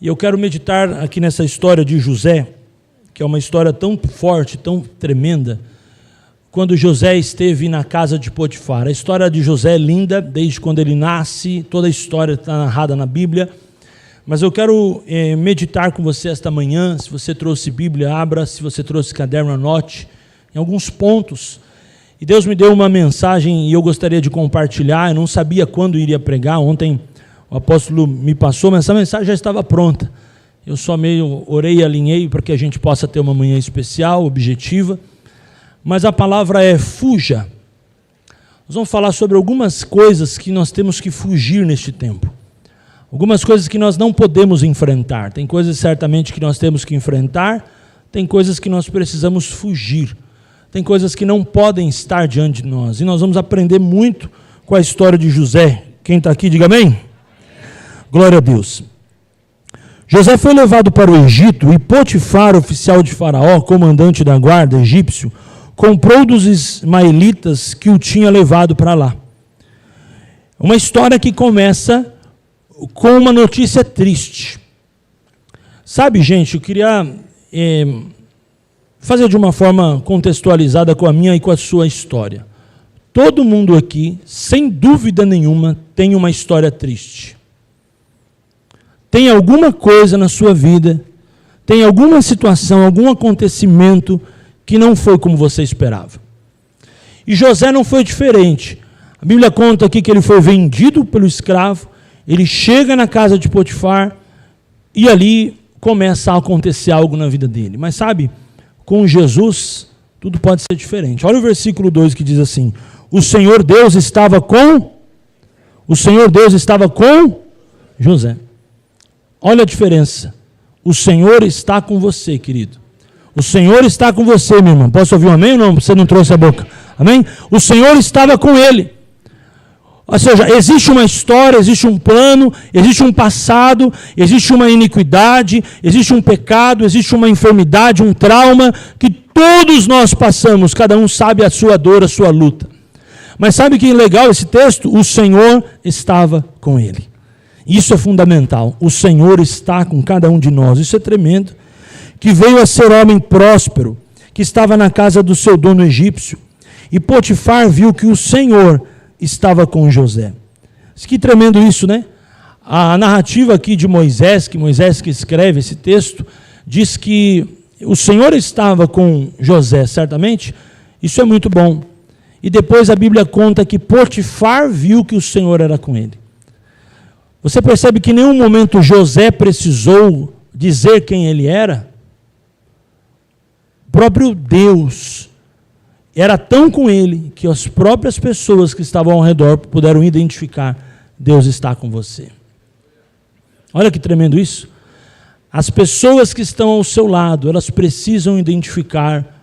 E eu quero meditar aqui nessa história de José, que é uma história tão forte, tão tremenda, quando José esteve na casa de Potifar. A história de José é linda, desde quando ele nasce, toda a história está narrada na Bíblia, mas eu quero meditar com você esta manhã. Se você trouxe Bíblia, abra; se você trouxe caderno, anote em alguns pontos. E Deus me deu uma mensagem e eu gostaria de compartilhar. Eu não sabia quando iria pregar. Ontem o apóstolo me passou, mas essa mensagem já estava pronta. Eu só meio orei e alinhei para que a gente possa ter uma manhã especial, objetiva. Mas a palavra é fuja. Nós vamos falar sobre algumas coisas que nós temos que fugir neste tempo. Algumas coisas que nós não podemos enfrentar. Tem coisas certamente que nós temos que enfrentar, tem coisas que nós precisamos fugir. Tem coisas que não podem estar diante de nós. E nós vamos aprender muito com a história de José. Quem está aqui, diga amém. Glória a Deus. José foi levado para o Egito e Potifar, oficial de Faraó, comandante da guarda egípcio, comprou dos ismaelitas que o tinha levado para lá. Uma história que começa com uma notícia triste. Sabe, gente, eu queria fazer de uma forma contextualizada com a minha e com a sua história. Todo mundo aqui, sem dúvida nenhuma, tem uma história triste. Tem alguma coisa na sua vida, tem alguma situação, algum acontecimento que não foi como você esperava. E José não foi diferente. A Bíblia conta aqui que ele foi vendido pelo escravo, ele chega na casa de Potifar e ali começa a acontecer algo na vida dele. Mas sabe, com Jesus tudo pode ser diferente. Olha o versículo 2 que diz assim: o Senhor Deus estava com José. Olha a diferença. O Senhor está com você, querido. O Senhor está com você, meu irmão. Posso ouvir um amém ou não? Você não trouxe a boca. Amém? O Senhor estava com ele. Ou seja, existe uma história, existe um plano, existe um passado, existe uma iniquidade, existe um pecado, existe uma enfermidade, um trauma, que todos nós passamos, cada um sabe a sua dor, a sua luta. Mas sabe que legal esse texto? O Senhor estava com ele. Isso é fundamental. O Senhor está com cada um de nós. Isso é tremendo. Que veio a ser homem próspero, que estava na casa do seu dono egípcio. E Potifar viu que o Senhor estava com José. Que tremendo isso, né? A narrativa aqui de Moisés que escreve esse texto, diz que o Senhor estava com José, certamente. Isso é muito bom. E depois a Bíblia conta que Potifar viu que o Senhor era com ele. Você percebe que em nenhum momento José precisou dizer quem ele era? O próprio Deus era tão com ele que as próprias pessoas que estavam ao redor puderam identificar: Deus está com você. Olha que tremendo isso. As pessoas que estão ao seu lado, elas precisam identificar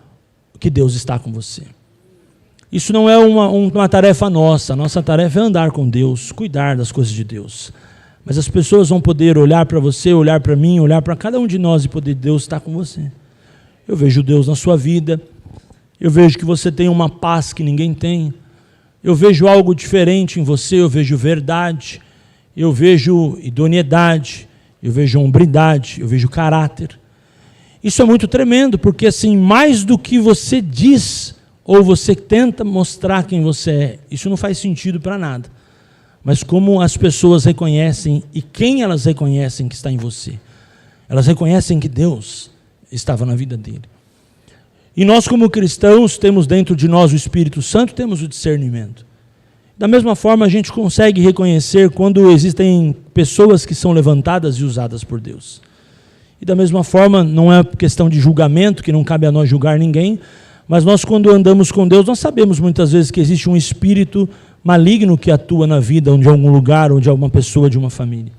que Deus está com você. Isso não é uma tarefa nossa. A nossa tarefa é andar com Deus, cuidar das coisas de Deus. Mas as pessoas vão poder olhar para você, olhar para mim, olhar para cada um de nós e poder: Deus está com você. Eu vejo Deus na sua vida. Eu vejo que você tem uma paz que ninguém tem. Eu vejo algo diferente em você. Eu vejo verdade. Eu vejo idoneidade. Eu vejo hombridade. Eu vejo caráter. Isso é muito tremendo, porque assim, mais do que você diz ou você tenta mostrar quem você é, isso não faz sentido para nada. Mas como as pessoas reconhecem e quem elas reconhecem que está em você. Elas reconhecem que Deus estava na vida dele. E nós, como cristãos, temos dentro de nós o Espírito Santo, temos o discernimento. Da mesma forma, a gente consegue reconhecer quando existem pessoas que são levantadas e usadas por Deus. E da mesma forma, não é questão de julgamento, que não cabe a nós julgar ninguém, mas nós, quando andamos com Deus, nós sabemos muitas vezes que existe um espírito maligno que atua na vida de algum lugar, ou de alguma pessoa, de uma família.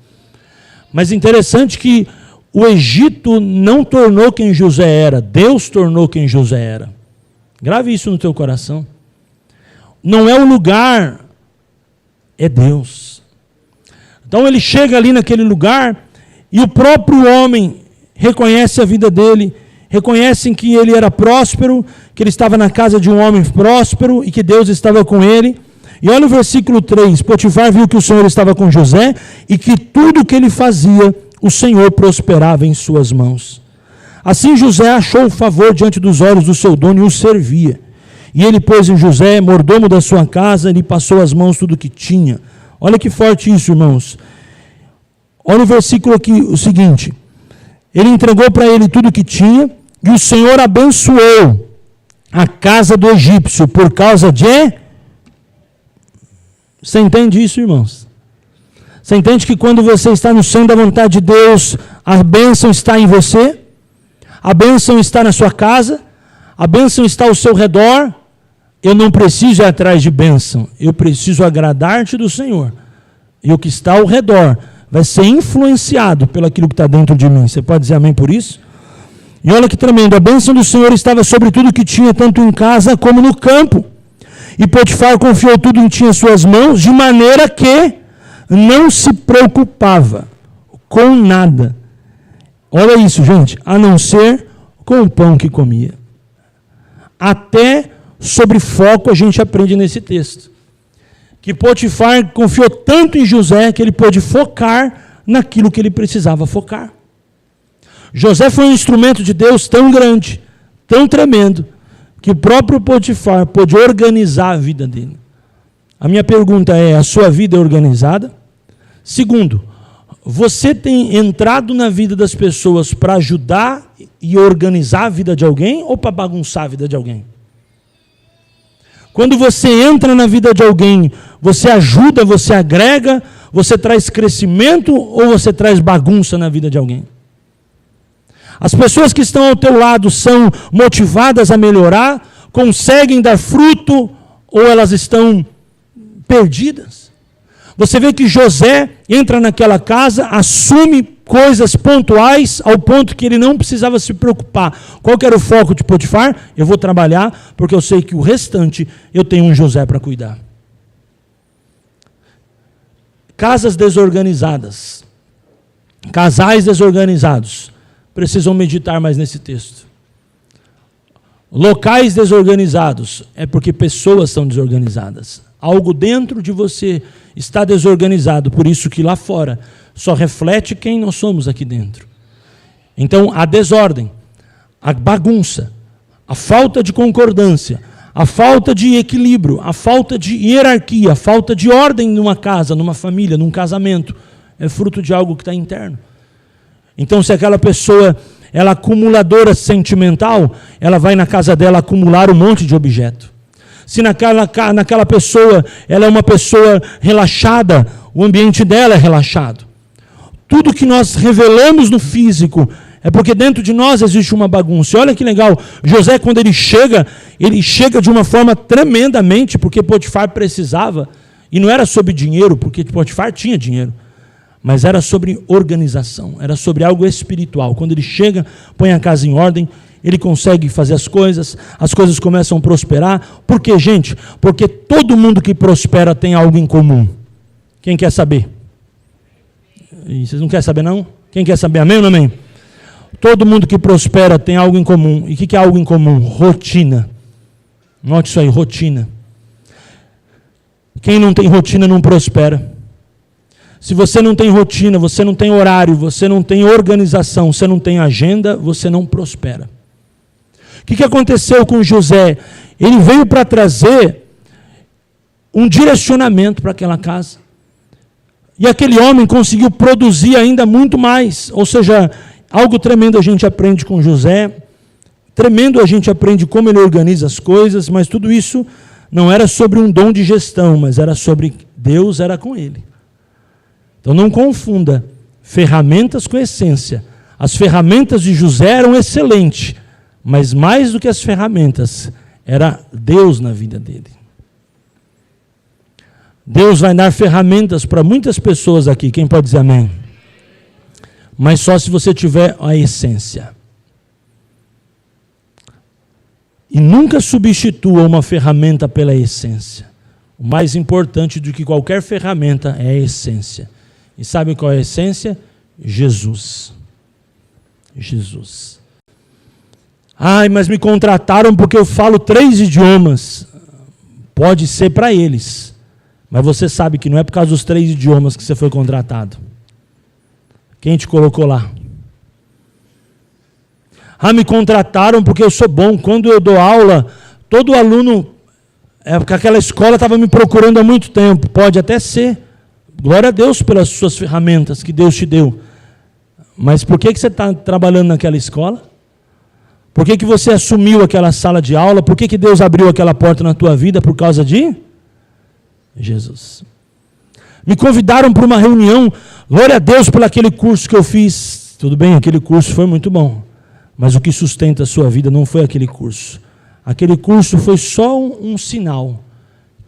Mas interessante que o Egito não tornou quem José era, Deus tornou quem José era. Grave isso no teu coração. Não é o lugar, é Deus. Então ele chega ali naquele lugar e o próprio homem reconhece a vida dele, reconhecem que ele era próspero, que ele estava na casa de um homem próspero e que Deus estava com ele. E olha o versículo 3, Potifar viu que o Senhor estava com José e que tudo que ele fazia, o Senhor prosperava em suas mãos. Assim José achou favor diante dos olhos do seu dono e o servia. E ele pôs em José, mordomo da sua casa, e lhe passou as mãos tudo o que tinha. Olha que forte isso, irmãos. Olha o versículo aqui, o seguinte. Ele entregou para ele tudo o que tinha, e o Senhor abençoou a casa do egípcio por causa de... Você entende isso, irmãos? Você entende que quando você está no centro da vontade de Deus, a bênção está em você? A bênção está na sua casa? A bênção está ao seu redor? Eu não preciso ir atrás de bênção, eu preciso agradar-te do Senhor. E o que está ao redor vai ser influenciado pelo aquilo que está dentro de mim. Você pode dizer amém por isso? E olha que tremendo, a bênção do Senhor estava sobre tudo que tinha, tanto em casa como no campo. E Potifar confiou tudo em tinha em suas mãos, de maneira que não se preocupava com nada. Olha isso, gente, a não ser com o pão que comia. Até sobre foco a gente aprende nesse texto. Que Potifar confiou tanto em José que ele pôde focar naquilo que ele precisava focar. José foi um instrumento de Deus tão grande, tão tremendo, que o próprio Potifar pôde organizar a vida dele. A minha pergunta é, a sua vida é organizada? Segundo, você tem entrado na vida das pessoas para ajudar e organizar a vida de alguém ou para bagunçar a vida de alguém? Quando você entra na vida de alguém, você ajuda, você agrega, você traz crescimento ou você traz bagunça na vida de alguém? As pessoas que estão ao teu lado são motivadas a melhorar, conseguem dar fruto ou elas estão perdidas? Você vê que José entra naquela casa, assume coisas pontuais ao ponto que ele não precisava se preocupar. Qual que era o foco de Potifar? Eu vou trabalhar porque eu sei que o restante eu tenho um José para cuidar. Casas desorganizadas, casais desorganizados, precisam meditar mais nesse texto. Locais desorganizados, é porque pessoas são desorganizadas. Algo dentro de você está desorganizado, por isso que lá fora só reflete quem nós somos aqui dentro. Então, a desordem, a bagunça, a falta de concordância, a falta de equilíbrio, a falta de hierarquia, a falta de ordem numa casa, numa família, num casamento, é fruto de algo que está interno. Então, se aquela pessoa ela é acumuladora sentimental, ela vai na casa dela acumular um monte de objeto. Se naquela pessoa ela é uma pessoa relaxada, o ambiente dela é relaxado. Tudo que nós revelamos no físico é porque dentro de nós existe uma bagunça. E olha que legal, José, quando ele chega de uma forma tremendamente, porque Potifar precisava, e não era sobre dinheiro, porque Potifar tinha dinheiro, mas era sobre organização, era sobre algo espiritual. Quando ele chega, põe a casa em ordem, ele consegue fazer as coisas começam a prosperar. Por quê, gente? Porque todo mundo que prospera tem algo em comum. Quem quer saber? E vocês não querem saber, não? Quem quer saber? Amém ou não amém? Todo mundo que prospera tem algo em comum. E o que é algo em comum? Rotina. Note isso aí, rotina. Quem não tem rotina não prospera. Se você não tem rotina, você não tem horário, você não tem organização, você não tem agenda, você não prospera. O que aconteceu com José? Ele veio para trazer um direcionamento para aquela casa. E aquele homem conseguiu produzir ainda muito mais. Ou seja, algo tremendo a gente aprende com José, tremendo a gente aprende como ele organiza as coisas, mas tudo isso não era sobre um dom de gestão, mas era sobre Deus era com ele. Então não confunda ferramentas com essência. As ferramentas de José eram excelentes, mas mais do que as ferramentas, era Deus na vida dele. Deus vai dar ferramentas para muitas pessoas aqui, quem pode dizer amém? Mas só se você tiver a essência. E nunca substitua uma ferramenta pela essência. O mais importante do que qualquer ferramenta é a essência. E sabe qual é a essência? Jesus. Jesus. Ai, mas me contrataram porque eu falo 3 idiomas. Pode ser para eles. Mas você sabe que não é por causa dos 3 idiomas que você foi contratado. Quem te colocou lá? Ah, me contrataram porque eu sou bom. Quando eu dou aula, todo aluno, porque aquela escola estava me procurando há muito tempo. Pode até ser. Glória a Deus pelas suas ferramentas que Deus te deu. Mas por que você está trabalhando naquela escola? Por que você assumiu aquela sala de aula? Por que Deus abriu aquela porta na tua vida? Por causa de Jesus. Me convidaram para uma reunião. Glória a Deus por aquele curso que eu fiz. Tudo bem, aquele curso foi muito bom. Mas o que sustenta a sua vida não foi aquele curso. Aquele curso foi só um sinal.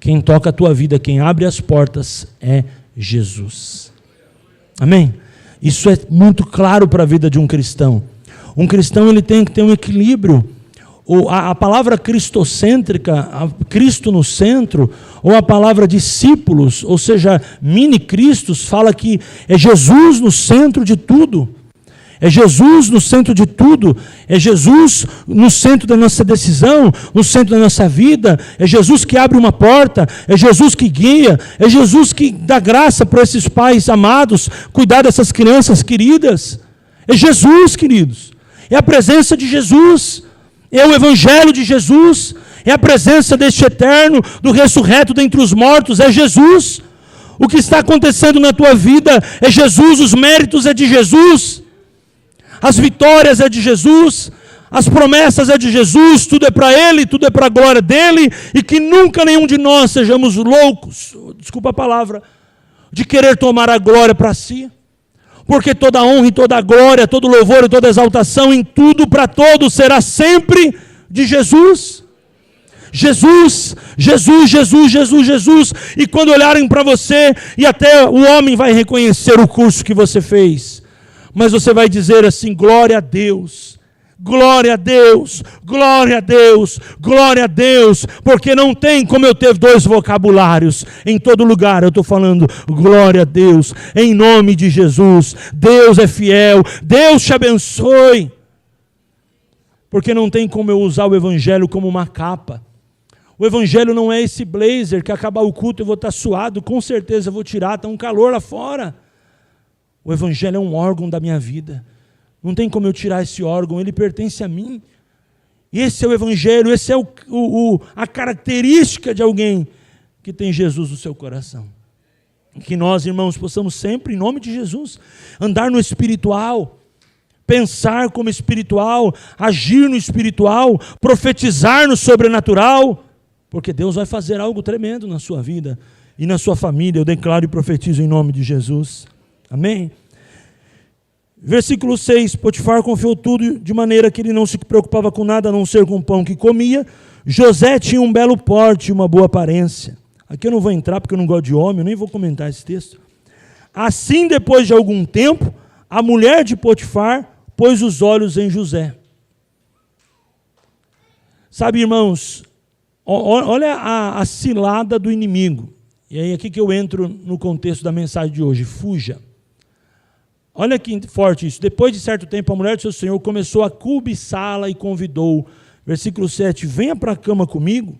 Quem toca a tua vida, quem abre as portas é Jesus. Amém? Isso é muito claro para a vida de um cristão. Um cristão ele tem que ter um equilíbrio. A palavra cristocêntrica, Cristo no centro, ou a palavra discípulos, ou seja, mini-cristos, fala que é Jesus no centro de tudo. É Jesus no centro de tudo, é Jesus no centro da nossa decisão, no centro da nossa vida, é Jesus que abre uma porta, é Jesus que guia, é Jesus que dá graça para esses pais amados, cuidar dessas crianças queridas. É Jesus, queridos, é a presença de Jesus, é o Evangelho de Jesus, é a presença deste eterno, do ressurreto dentre os mortos, é Jesus. O que está acontecendo na tua vida é Jesus, os méritos é de Jesus. As vitórias é de Jesus, as promessas é de Jesus, tudo é para Ele, tudo é para a glória dEle, e que nunca nenhum de nós sejamos loucos, desculpa a palavra, de querer tomar a glória para si, porque toda honra e toda glória, todo louvor e toda exaltação em tudo para todos será sempre de Jesus. Jesus, Jesus, Jesus, Jesus, Jesus, e quando olharem para você, e até o homem vai reconhecer o curso que você fez, mas você vai dizer assim: glória a Deus, glória a Deus, glória a Deus, glória a Deus, porque não tem como eu ter dois vocabulários, em todo lugar eu estou falando glória a Deus, em nome de Jesus, Deus é fiel, Deus te abençoe, porque não tem como eu usar o Evangelho como uma capa. O Evangelho não é esse blazer que acabar o culto eu vou estar suado, com certeza eu vou tirar, está um calor lá fora. O Evangelho é um órgão da minha vida. Não tem como eu tirar esse órgão, ele pertence a mim. Esse é o Evangelho, esse é a característica de alguém que tem Jesus no seu coração. Que nós, irmãos, possamos sempre, em nome de Jesus, andar no espiritual, pensar como espiritual, agir no espiritual, profetizar no sobrenatural, porque Deus vai fazer algo tremendo na sua vida e na sua família. Eu declaro e profetizo em nome de Jesus. Amém? Versículo 6, Potifar confiou tudo de maneira que ele não se preocupava com nada a não ser com o pão que comia. José tinha um belo porte e uma boa aparência. Aqui eu não vou entrar porque eu não gosto de homem, eu nem vou comentar esse texto. Assim, depois de algum tempo, a mulher de Potifar pôs os olhos em José. Sabe, irmãos, olha a cilada do inimigo. E aí aqui que eu entro no contexto da mensagem de hoje. Fuja. Olha que forte isso. Depois de certo tempo, a mulher de seu senhor começou a cobiçá-la e convidou. Versículo 7, venha para a cama comigo.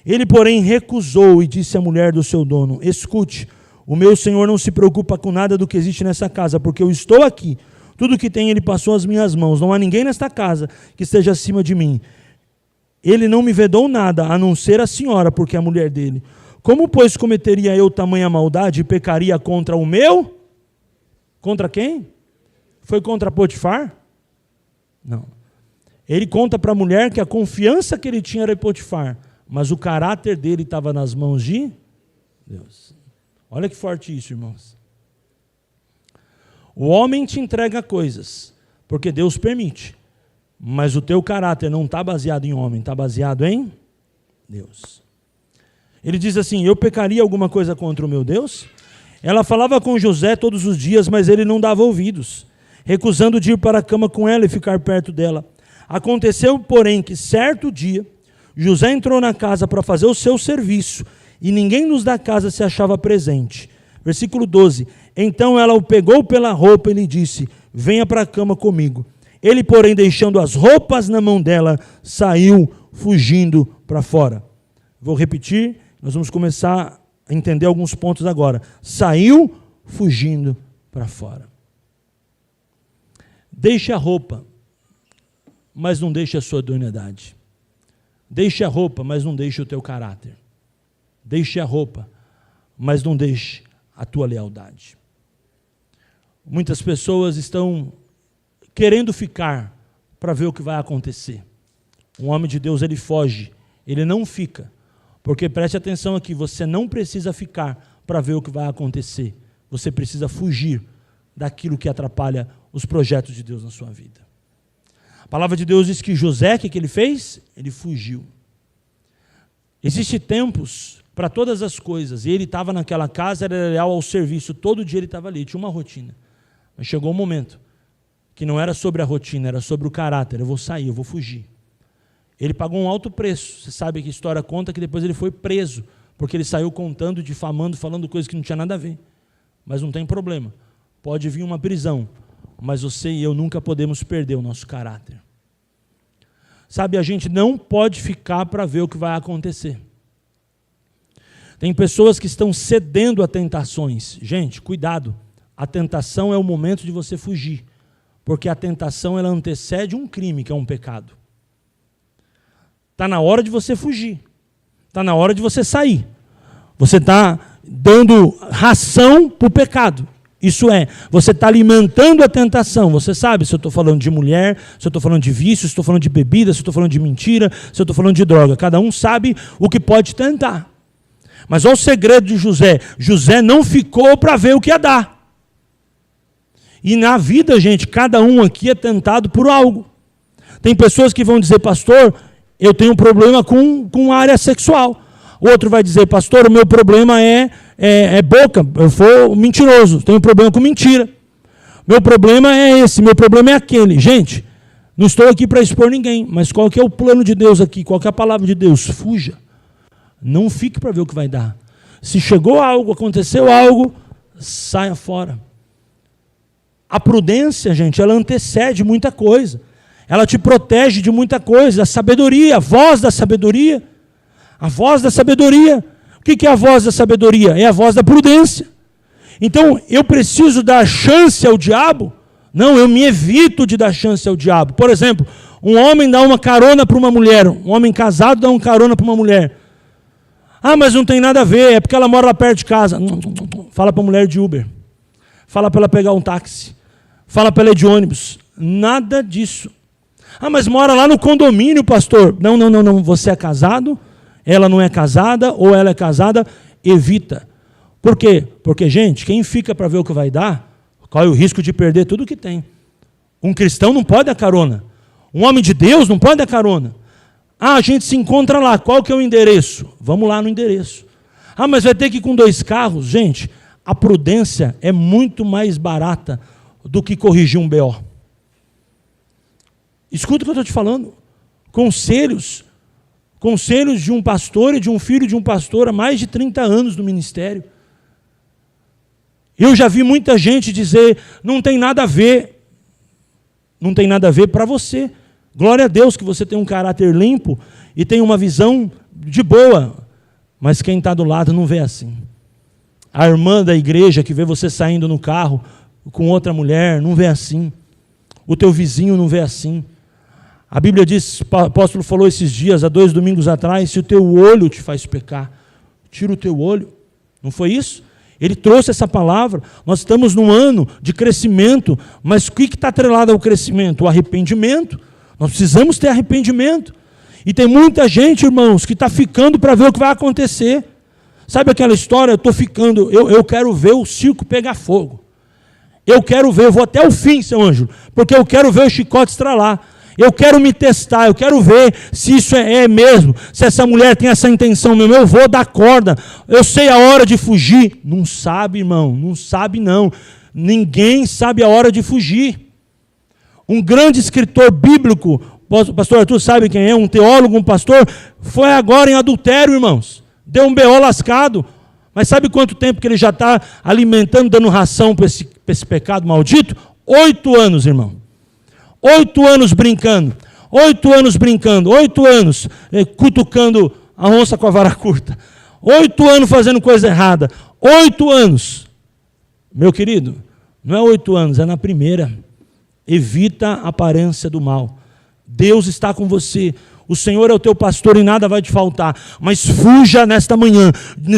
Ele, porém, recusou e disse à mulher do seu dono, escute, o meu senhor não se preocupa com nada do que existe nessa casa, porque eu estou aqui. Tudo que tem ele passou às minhas mãos. Não há ninguém nesta casa que esteja acima de mim. Ele não me vedou nada, a não ser a senhora, porque é a mulher dele. Como, pois, cometeria eu tamanha maldade e pecaria contra o meu? Contra quem? Foi contra Potifar? Não. Ele conta para a mulher que a confiança que ele tinha era de Potifar, mas o caráter dele estava nas mãos de Deus. Olha que forte isso, irmãos. O homem te entrega coisas, porque Deus permite, mas o teu caráter não está baseado em homem, está baseado em Deus. Ele diz assim, eu pecaria alguma coisa contra o meu Deus? Ela falava com José todos os dias, mas ele não dava ouvidos, recusando de ir para a cama com ela e ficar perto dela. Aconteceu, porém, que certo dia, José entrou na casa para fazer o seu serviço, e ninguém nos da casa se achava presente. Versículo 12, então ela o pegou pela roupa e lhe disse, venha para a cama comigo. Ele, porém, deixando as roupas na mão dela, saiu fugindo para fora. Vou repetir, nós vamos começar a entender alguns pontos agora. Saiu fugindo para fora. Deixe a roupa, mas não deixe a sua idoneidade. Deixe a roupa, mas não deixe o teu caráter. Deixe a roupa, mas não deixe a tua lealdade. Muitas pessoas estão querendo ficar para ver o que vai acontecer. Um homem de Deus, ele foge, ele não fica. Porque preste atenção aqui, você não precisa ficar para ver o que vai acontecer. Você precisa fugir daquilo que atrapalha os projetos de Deus na sua vida. A palavra de Deus diz que José, o que ele fez? Ele fugiu. Existem tempos para todas as coisas, e ele estava naquela casa, era leal ao serviço, todo dia ele estava ali, tinha uma rotina. Mas chegou um momento que não era sobre a rotina, era sobre o caráter. Eu vou sair, eu vou fugir. Ele pagou um alto preço. Você sabe que a história conta que depois ele foi preso, porque ele saiu contando, difamando, falando coisas que não tinha nada a ver. Mas não tem problema. Pode vir uma prisão, mas você e eu nunca podemos perder o nosso caráter. Sabe, a gente não pode ficar para ver o que vai acontecer. Tem pessoas que estão cedendo a tentações. Gente, cuidado. A tentação é o momento de você fugir, porque a tentação ela antecede um crime, que é um pecado. Está na hora de você fugir. Está na hora de você sair. Você está dando ração para o pecado. Isso é, você está alimentando a tentação. Você sabe se eu estou falando de mulher, se eu estou falando de vício, se eu estou falando de bebida, se eu estou falando de mentira, se eu estou falando de droga. Cada um sabe o que pode tentar. Mas olha o segredo de José. José não ficou para ver o que ia dar. E na vida, gente, cada um aqui é tentado por algo. Tem pessoas que vão dizer, pastor, eu tenho um problema com a área sexual. O outro vai dizer, pastor, o meu problema é boca, eu sou mentiroso, tenho um problema com mentira. Meu problema é esse, meu problema é aquele. Gente, não estou aqui para expor ninguém, mas qual que é o plano de Deus aqui? Qual que é a palavra de Deus? Fuja. Não fique para ver o que vai dar. Se chegou algo, aconteceu algo, saia fora. A prudência, gente, ela antecede muita coisa. Ela te protege de muita coisa. A sabedoria, a voz da sabedoria. A voz da sabedoria. O que é a voz da sabedoria? É a voz da prudência. Então, eu preciso dar chance ao diabo? Não, eu me evito de dar chance ao diabo. Por exemplo, um homem dá uma carona para uma mulher. Um homem casado dá uma carona para uma mulher. Ah, mas não tem nada a ver, é porque ela mora lá perto de casa. Fala para a mulher de Uber. Fala para ela pegar um táxi. Fala para ela ir de ônibus. Nada disso. Ah, mas mora lá no condomínio, pastor. Não. Você é casado, ela não é casada, ou ela é casada, evita. Por quê? Porque, gente, quem fica para ver o que vai dar, corre o risco de perder tudo que tem. Um cristão não pode dar carona. Um homem de Deus não pode dar carona. Ah, a gente se encontra lá, qual que é o endereço? Vamos lá no endereço. Ah, mas vai ter que ir com 2 carros? Gente, a prudência é muito mais barata do que corrigir um BO. Escuta o que eu estou te falando. Conselhos de um pastor e de um filho de um pastor há mais de 30 anos no ministério. Eu já vi muita gente dizer, não tem nada a ver. Não tem nada a ver para você. Glória a Deus que você tem um caráter limpo e tem uma visão de boa. Mas quem está do lado não vê assim. A irmã da igreja que vê você saindo no carro com outra mulher, não vê assim. O teu vizinho não vê assim. A Bíblia diz, o apóstolo falou esses dias, há 2 domingos atrás, se o teu olho te faz pecar, tira o teu olho. Não foi isso? Ele trouxe essa palavra. Nós estamos num ano de crescimento, mas o que está atrelado ao crescimento? O arrependimento. Nós precisamos ter arrependimento. E tem muita gente, irmãos, que está ficando para ver o que vai acontecer. Sabe aquela história? Eu quero ver o circo pegar fogo. Eu quero ver, eu vou até o fim, seu anjo, porque eu quero ver o chicote estralar. Eu quero me testar, eu quero ver se isso é mesmo, se essa mulher tem essa intenção mesmo. Eu vou dar corda, eu sei a hora de fugir. Não sabe, irmão, não sabe não. Ninguém sabe a hora de fugir. Um grande escritor bíblico, o pastor Arthur sabe quem é, um teólogo, um pastor, foi agora em adultério, irmãos. Deu um BO lascado. Mas sabe quanto tempo que ele já está alimentando, dando ração para esse pecado maldito? 8 anos, irmão. 8 anos brincando. 8 anos brincando. 8 anos cutucando a onça com a vara curta. 8 anos fazendo coisa errada. 8 anos. Meu querido, não é 8 anos, é na primeira. evita a aparência do mal. Deus está com você. O Senhor é o teu pastor e nada vai te faltar. Mas fuja nesta manhã,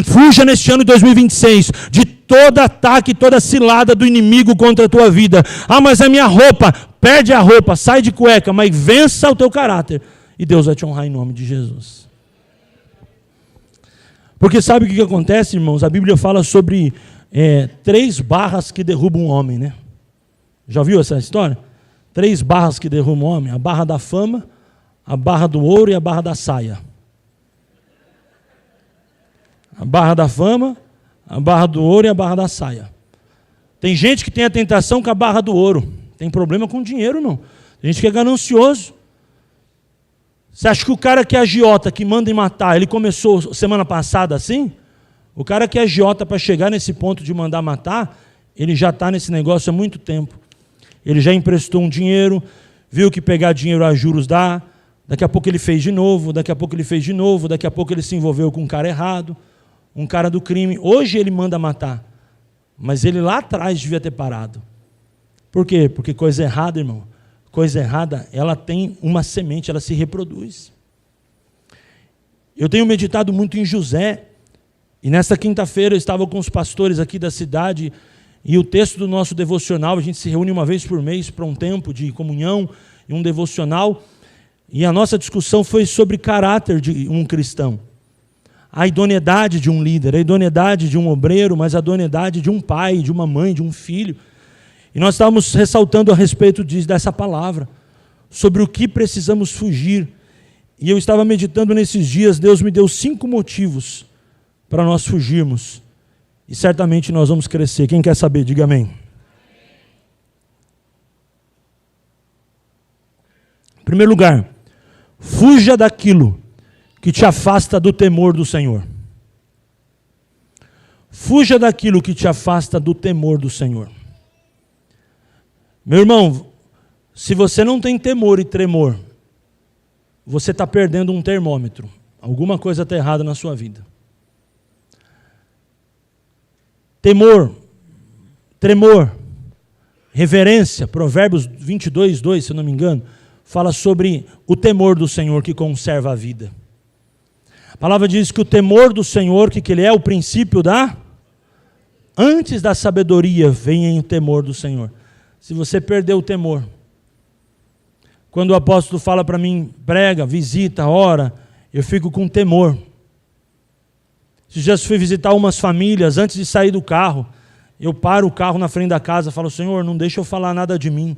fuja neste ano de 2026, de todo ataque, toda cilada do inimigo contra a tua vida. Ah, mas a minha roupa, perde a roupa, sai de cueca, mas vença o teu caráter. E Deus vai te honrar em nome de Jesus. Porque sabe o que acontece, irmãos? A Bíblia fala sobre 3 barras que derrubam um homem, né? Já ouviu essa história? 3 barras que derrubam um homem. A barra da fama, a barra do ouro e a barra da saia. A barra da fama, a barra do ouro e a barra da saia. Tem gente que tem a tentação com a barra do ouro. Tem problema com dinheiro, não. Tem gente que é ganancioso. Você acha que o cara que é agiota, que manda em matar, ele começou semana passada assim? O cara que é agiota para chegar nesse ponto de mandar matar, ele já está nesse negócio há muito tempo. Ele já emprestou um dinheiro, viu que pegar dinheiro a juros dá, daqui a pouco ele fez de novo, daqui a pouco ele fez de novo, daqui a pouco ele se envolveu com um cara errado, um cara do crime. Hoje ele manda matar, mas ele lá atrás devia ter parado. Por quê? Porque coisa errada, irmão, coisa errada, ela tem uma semente, ela se reproduz. Eu tenho meditado muito em José, e nesta quinta-feira eu estava com os pastores aqui da cidade, e o texto do nosso devocional, a gente se reúne uma vez por mês para um tempo de comunhão e um devocional, e a nossa discussão foi sobre caráter de um cristão. A idoneidade de um líder, a idoneidade de um obreiro, mas a idoneidade de um pai, de uma mãe, de um filho. E nós estávamos ressaltando a respeito dessa palavra, sobre o que precisamos fugir. E eu estava meditando nesses dias, Deus me deu 5 motivos para nós fugirmos. E certamente nós vamos crescer. Quem quer saber, diga amém. Em primeiro lugar, fuja daquilo que te afasta do temor do Senhor. Fuja daquilo que te afasta do temor do Senhor. Meu irmão, se você não tem temor e tremor, você está perdendo um termômetro. Alguma coisa está errada na sua vida. Temor, tremor, reverência, Provérbios 22, 2, se eu não me engano, fala sobre o temor do Senhor que conserva a vida. A palavra diz que o temor do Senhor, que ele é o princípio antes da sabedoria, vem o temor do Senhor. Se você perdeu o temor, quando o apóstolo fala para mim, prega, visita, ora, eu fico com temor. Se já fui visitar umas famílias, antes de sair do carro, eu paro o carro na frente da casa e falo, Senhor, não deixa eu falar nada de mim.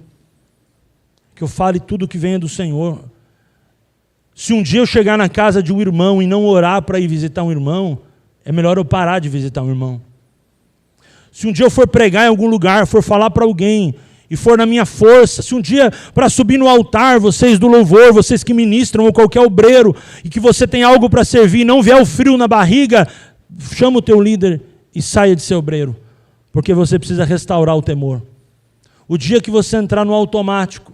Que eu fale tudo que venha do Senhor. Se um dia eu chegar na casa de um irmão e não orar para ir visitar um irmão, é melhor eu parar de visitar um irmão. Se um dia eu for pregar em algum lugar, for falar para alguém, e for na minha força, se um dia para subir no altar, vocês do louvor, vocês que ministram, ou qualquer obreiro, e que você tem algo para servir, não vier o frio na barriga, chama o teu líder e saia de ser obreiro, porque você precisa restaurar o temor. O dia que você entrar no automático,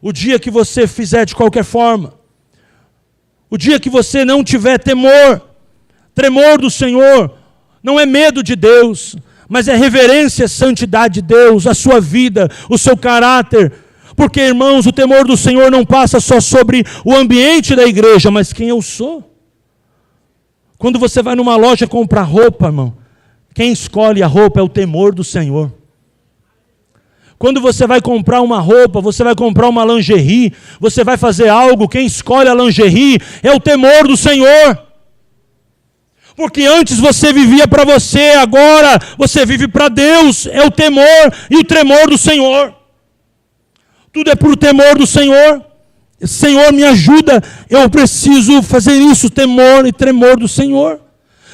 o dia que você fizer de qualquer forma, o dia que você não tiver temor, tremor do Senhor, não é medo de Deus, mas é reverência, santidade de Deus, a sua vida, o seu caráter. Porque, irmãos, o temor do Senhor não passa só sobre o ambiente da igreja, mas quem eu sou. Quando você vai numa loja comprar roupa, irmão, quem escolhe a roupa é o temor do Senhor. Quando você vai comprar uma roupa, você vai comprar uma lingerie, você vai fazer algo, quem escolhe a lingerie é o temor do Senhor. Porque antes você vivia para você, agora você vive para Deus. É o temor e o tremor do Senhor. Tudo é por temor do Senhor. Senhor, me ajuda, eu preciso fazer isso, temor e tremor do Senhor.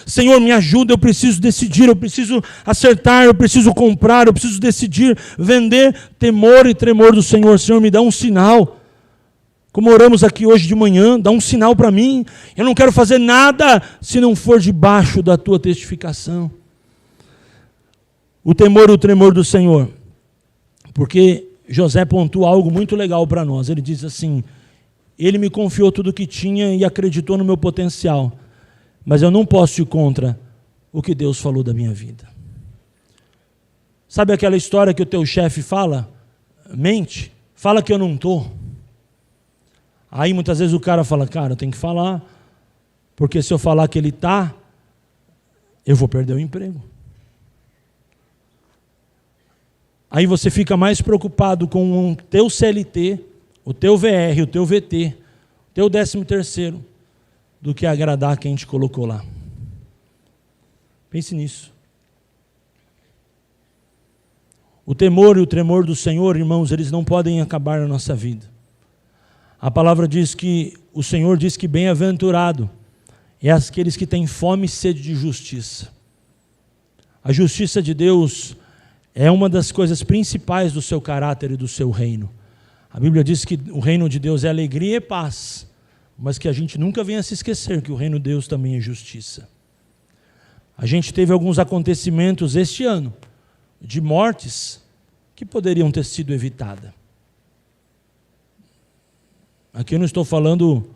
Senhor, me ajuda, eu preciso decidir, eu preciso acertar, eu preciso comprar, eu preciso decidir, vender, temor e tremor do Senhor. Senhor, me dá um sinal. Como oramos aqui hoje de manhã, dá um sinal para mim. Eu não quero fazer nada se não for debaixo da tua testificação. O temor e o tremor do Senhor. Porque José pontua algo muito legal para nós. Ele diz assim, ele me confiou tudo o que tinha e acreditou no meu potencial. Mas eu não posso ir contra o que Deus falou da minha vida. Sabe aquela história que o teu chefe fala? mente, fala que eu não estou. Aí muitas vezes o cara fala, cara, eu tenho que falar, porque se eu falar que ele está, eu vou perder o emprego. Aí você fica mais preocupado com o teu CLT, o teu VR, o teu VT, o teu 13º, do que agradar quem te colocou lá. Pense nisso. O temor e o tremor do Senhor, irmãos, eles não podem acabar na nossa vida. A palavra diz que, o Senhor diz que bem-aventurado é aqueles que têm fome e sede de justiça. A justiça de Deus é uma das coisas principais do seu caráter e do seu reino. A Bíblia diz que o reino de Deus é alegria e paz, mas que a gente nunca venha se esquecer que o reino de Deus também é justiça. A gente teve alguns acontecimentos este ano, de mortes, que poderiam ter sido evitadas. Aqui eu não estou falando,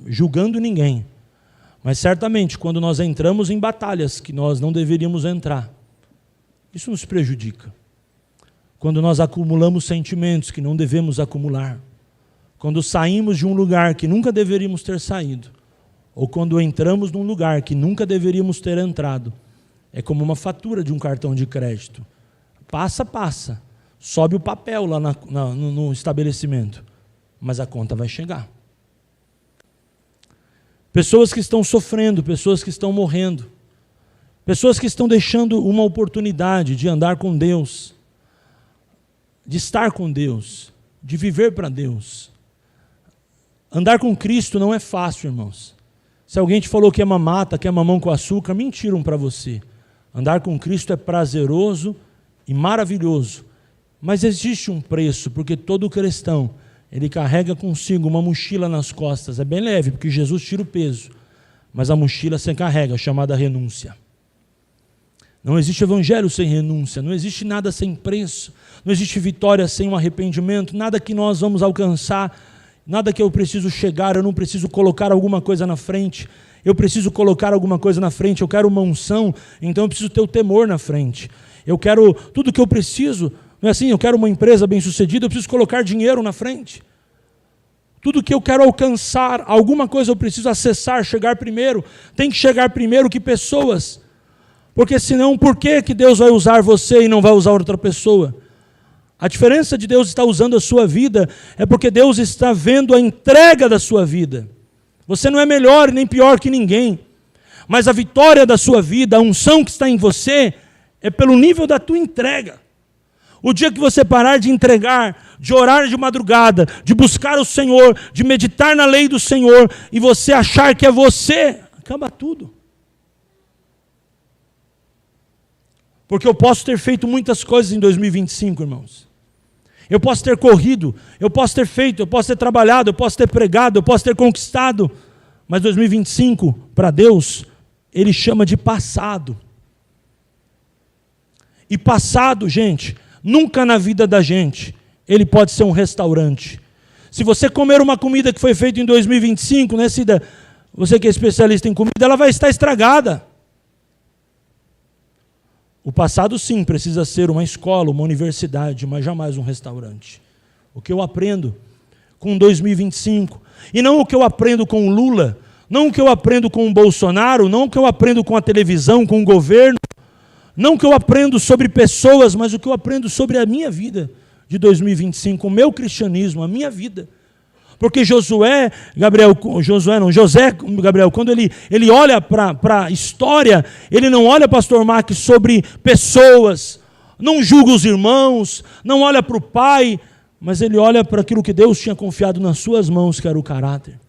julgando ninguém, mas certamente quando nós entramos em batalhas que nós não deveríamos entrar, isso nos prejudica. Quando nós acumulamos sentimentos que não devemos acumular, quando saímos de um lugar que nunca deveríamos ter saído, ou quando entramos num lugar que nunca deveríamos ter entrado, é como uma fatura de um cartão de crédito. Passa, sobe o papel lá no estabelecimento, mas a conta vai chegar. Pessoas que estão sofrendo, pessoas que estão morrendo, pessoas que estão deixando uma oportunidade de andar com Deus, de estar com Deus, de viver para Deus. Andar com Cristo não é fácil, irmãos. Se alguém te falou que é mamata, que é mamão com açúcar, mentiram para você. Andar com Cristo é prazeroso e maravilhoso. Mas existe um preço, porque todo cristão, ele carrega consigo uma mochila nas costas. É bem leve, porque Jesus tira o peso. Mas a mochila você carrega, chamada renúncia. Não existe evangelho sem renúncia, não existe nada sem preço, não existe vitória sem um arrependimento, nada que nós vamos alcançar, nada que eu preciso chegar, eu não preciso colocar alguma coisa na frente, eu preciso colocar alguma coisa na frente, eu quero uma unção, então eu preciso ter o temor na frente, eu quero tudo que eu preciso, não é assim, eu quero uma empresa bem sucedida, eu preciso colocar dinheiro na frente, tudo que eu quero alcançar, alguma coisa eu preciso acessar, chegar primeiro, tem que chegar primeiro que pessoas. Porque senão, por que Deus vai usar você e não vai usar outra pessoa? A diferença de Deus estar usando a sua vida é porque Deus está vendo a entrega da sua vida. Você não é melhor nem pior que ninguém, mas a vitória da sua vida, a unção que está em você, é pelo nível da tua entrega. O dia que você parar de entregar, de orar de madrugada, de buscar o Senhor, de meditar na lei do Senhor, e você achar que é você, acaba tudo. Porque eu posso ter feito muitas coisas em 2025, irmãos. Eu posso ter corrido, eu posso ter feito, eu posso ter trabalhado, eu posso ter pregado, eu posso ter conquistado. Mas 2025, para Deus, Ele chama de passado. E passado, gente, nunca na vida da gente, ele pode ser um restaurante. Se você comer uma comida que foi feita em 2025, né, Cida? Você que é especialista em comida, ela vai estar estragada. O passado, sim, precisa ser uma escola, uma universidade, mas jamais um restaurante. O que eu aprendo com 2025, e não o que eu aprendo com o Lula, não o que eu aprendo com o Bolsonaro, não o que eu aprendo com a televisão, com o governo, não o que eu aprendo sobre pessoas, mas o que eu aprendo sobre a minha vida de 2025, o meu cristianismo, a minha vida. Porque José, Gabriel, quando ele olha para a história, ele não olha, pastor Mark, sobre pessoas, não julga os irmãos, não olha para o pai, mas ele olha para aquilo que Deus tinha confiado nas suas mãos, que era o caráter.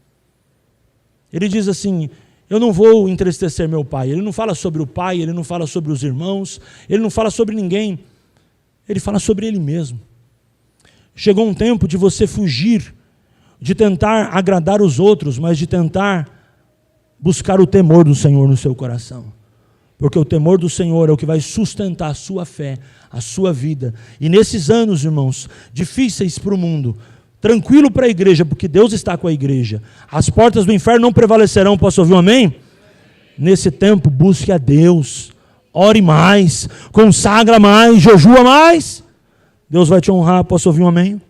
Ele diz assim, eu não vou entristecer meu pai. Ele não fala sobre o pai, ele não fala sobre os irmãos, ele não fala sobre ninguém, ele fala sobre ele mesmo. Chegou um tempo de você fugir, de tentar agradar os outros, mas de tentar buscar o temor do Senhor no seu coração. Porque o temor do Senhor é o que vai sustentar a sua fé, a sua vida. E nesses anos, irmãos, difíceis para o mundo, tranquilo para a igreja, porque Deus está com a igreja. As portas do inferno não prevalecerão, posso ouvir um amém? Nesse tempo, busque a Deus, ore mais, consagra mais, jejua mais. Deus vai te honrar. Posso ouvir um amém?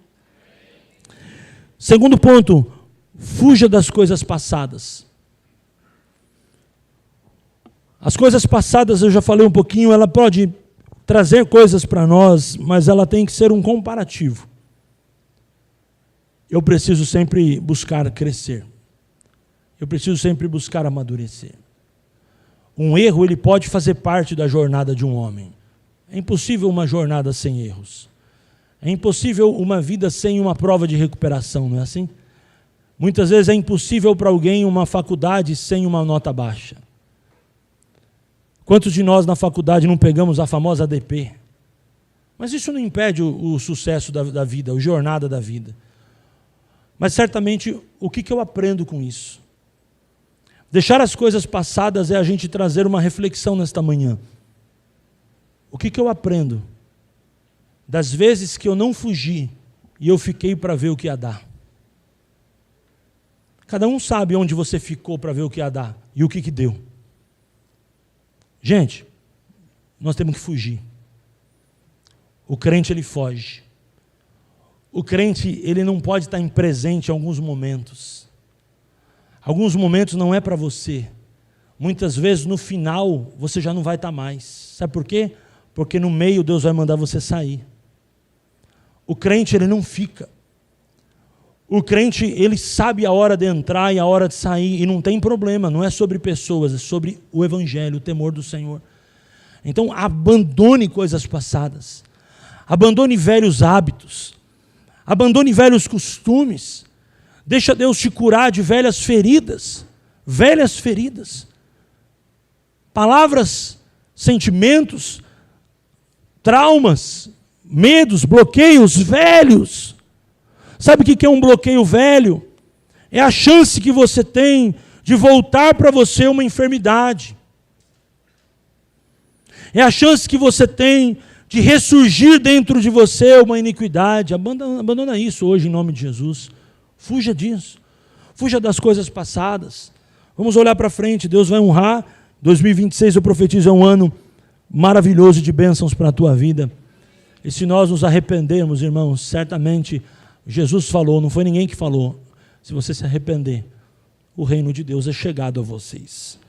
Segundo ponto, fuja das coisas passadas. As coisas passadas, eu já falei um pouquinho, ela pode trazer coisas para nós, mas ela tem que ser um comparativo. Eu preciso sempre buscar crescer. Eu preciso sempre buscar amadurecer. Um erro, ele pode fazer parte da jornada de um homem. É impossível uma jornada sem erros. É impossível uma vida sem uma prova de recuperação, não é assim? Muitas vezes é impossível para alguém uma faculdade sem uma nota baixa. Quantos de nós na faculdade não pegamos a famosa ADP? Mas isso não impede o sucesso da vida, a jornada da vida. Mas certamente, o que eu aprendo com isso? Deixar as coisas passadas é a gente trazer uma reflexão nesta manhã. O que eu aprendo? Das vezes que eu não fugi e eu fiquei para ver o que ia dar. Cada um sabe onde você ficou para ver o que ia dar e o que deu. Gente, nós temos que fugir. O crente, ele foge. O crente, ele não pode estar presente em alguns momentos. Alguns momentos não é para você. Muitas vezes, no final, você já não vai estar mais. Sabe por quê? Porque no meio, Deus vai mandar você sair. O crente, ele não fica. O crente, ele sabe a hora de entrar e a hora de sair, e não tem problema, não é sobre pessoas, é sobre o Evangelho, o temor do Senhor. Então, abandone coisas passadas, abandone velhos hábitos, abandone velhos costumes, deixa Deus te curar de velhas feridas, palavras, sentimentos, traumas, medos, bloqueios velhos. Sabe o que é um bloqueio velho? É a chance que você tem de voltar para você uma enfermidade. É a chance que você tem de ressurgir dentro de você uma iniquidade. Abandona isso hoje em nome de Jesus. Fuja disso. Fuja das coisas passadas. Vamos olhar para frente. Deus vai honrar. 2026 eu profetizo é um ano maravilhoso de bênçãos para a tua vida. E se nós nos arrependermos, irmãos, certamente Jesus falou, não foi ninguém que falou. Se você se arrepender, o reino de Deus é chegado a vocês.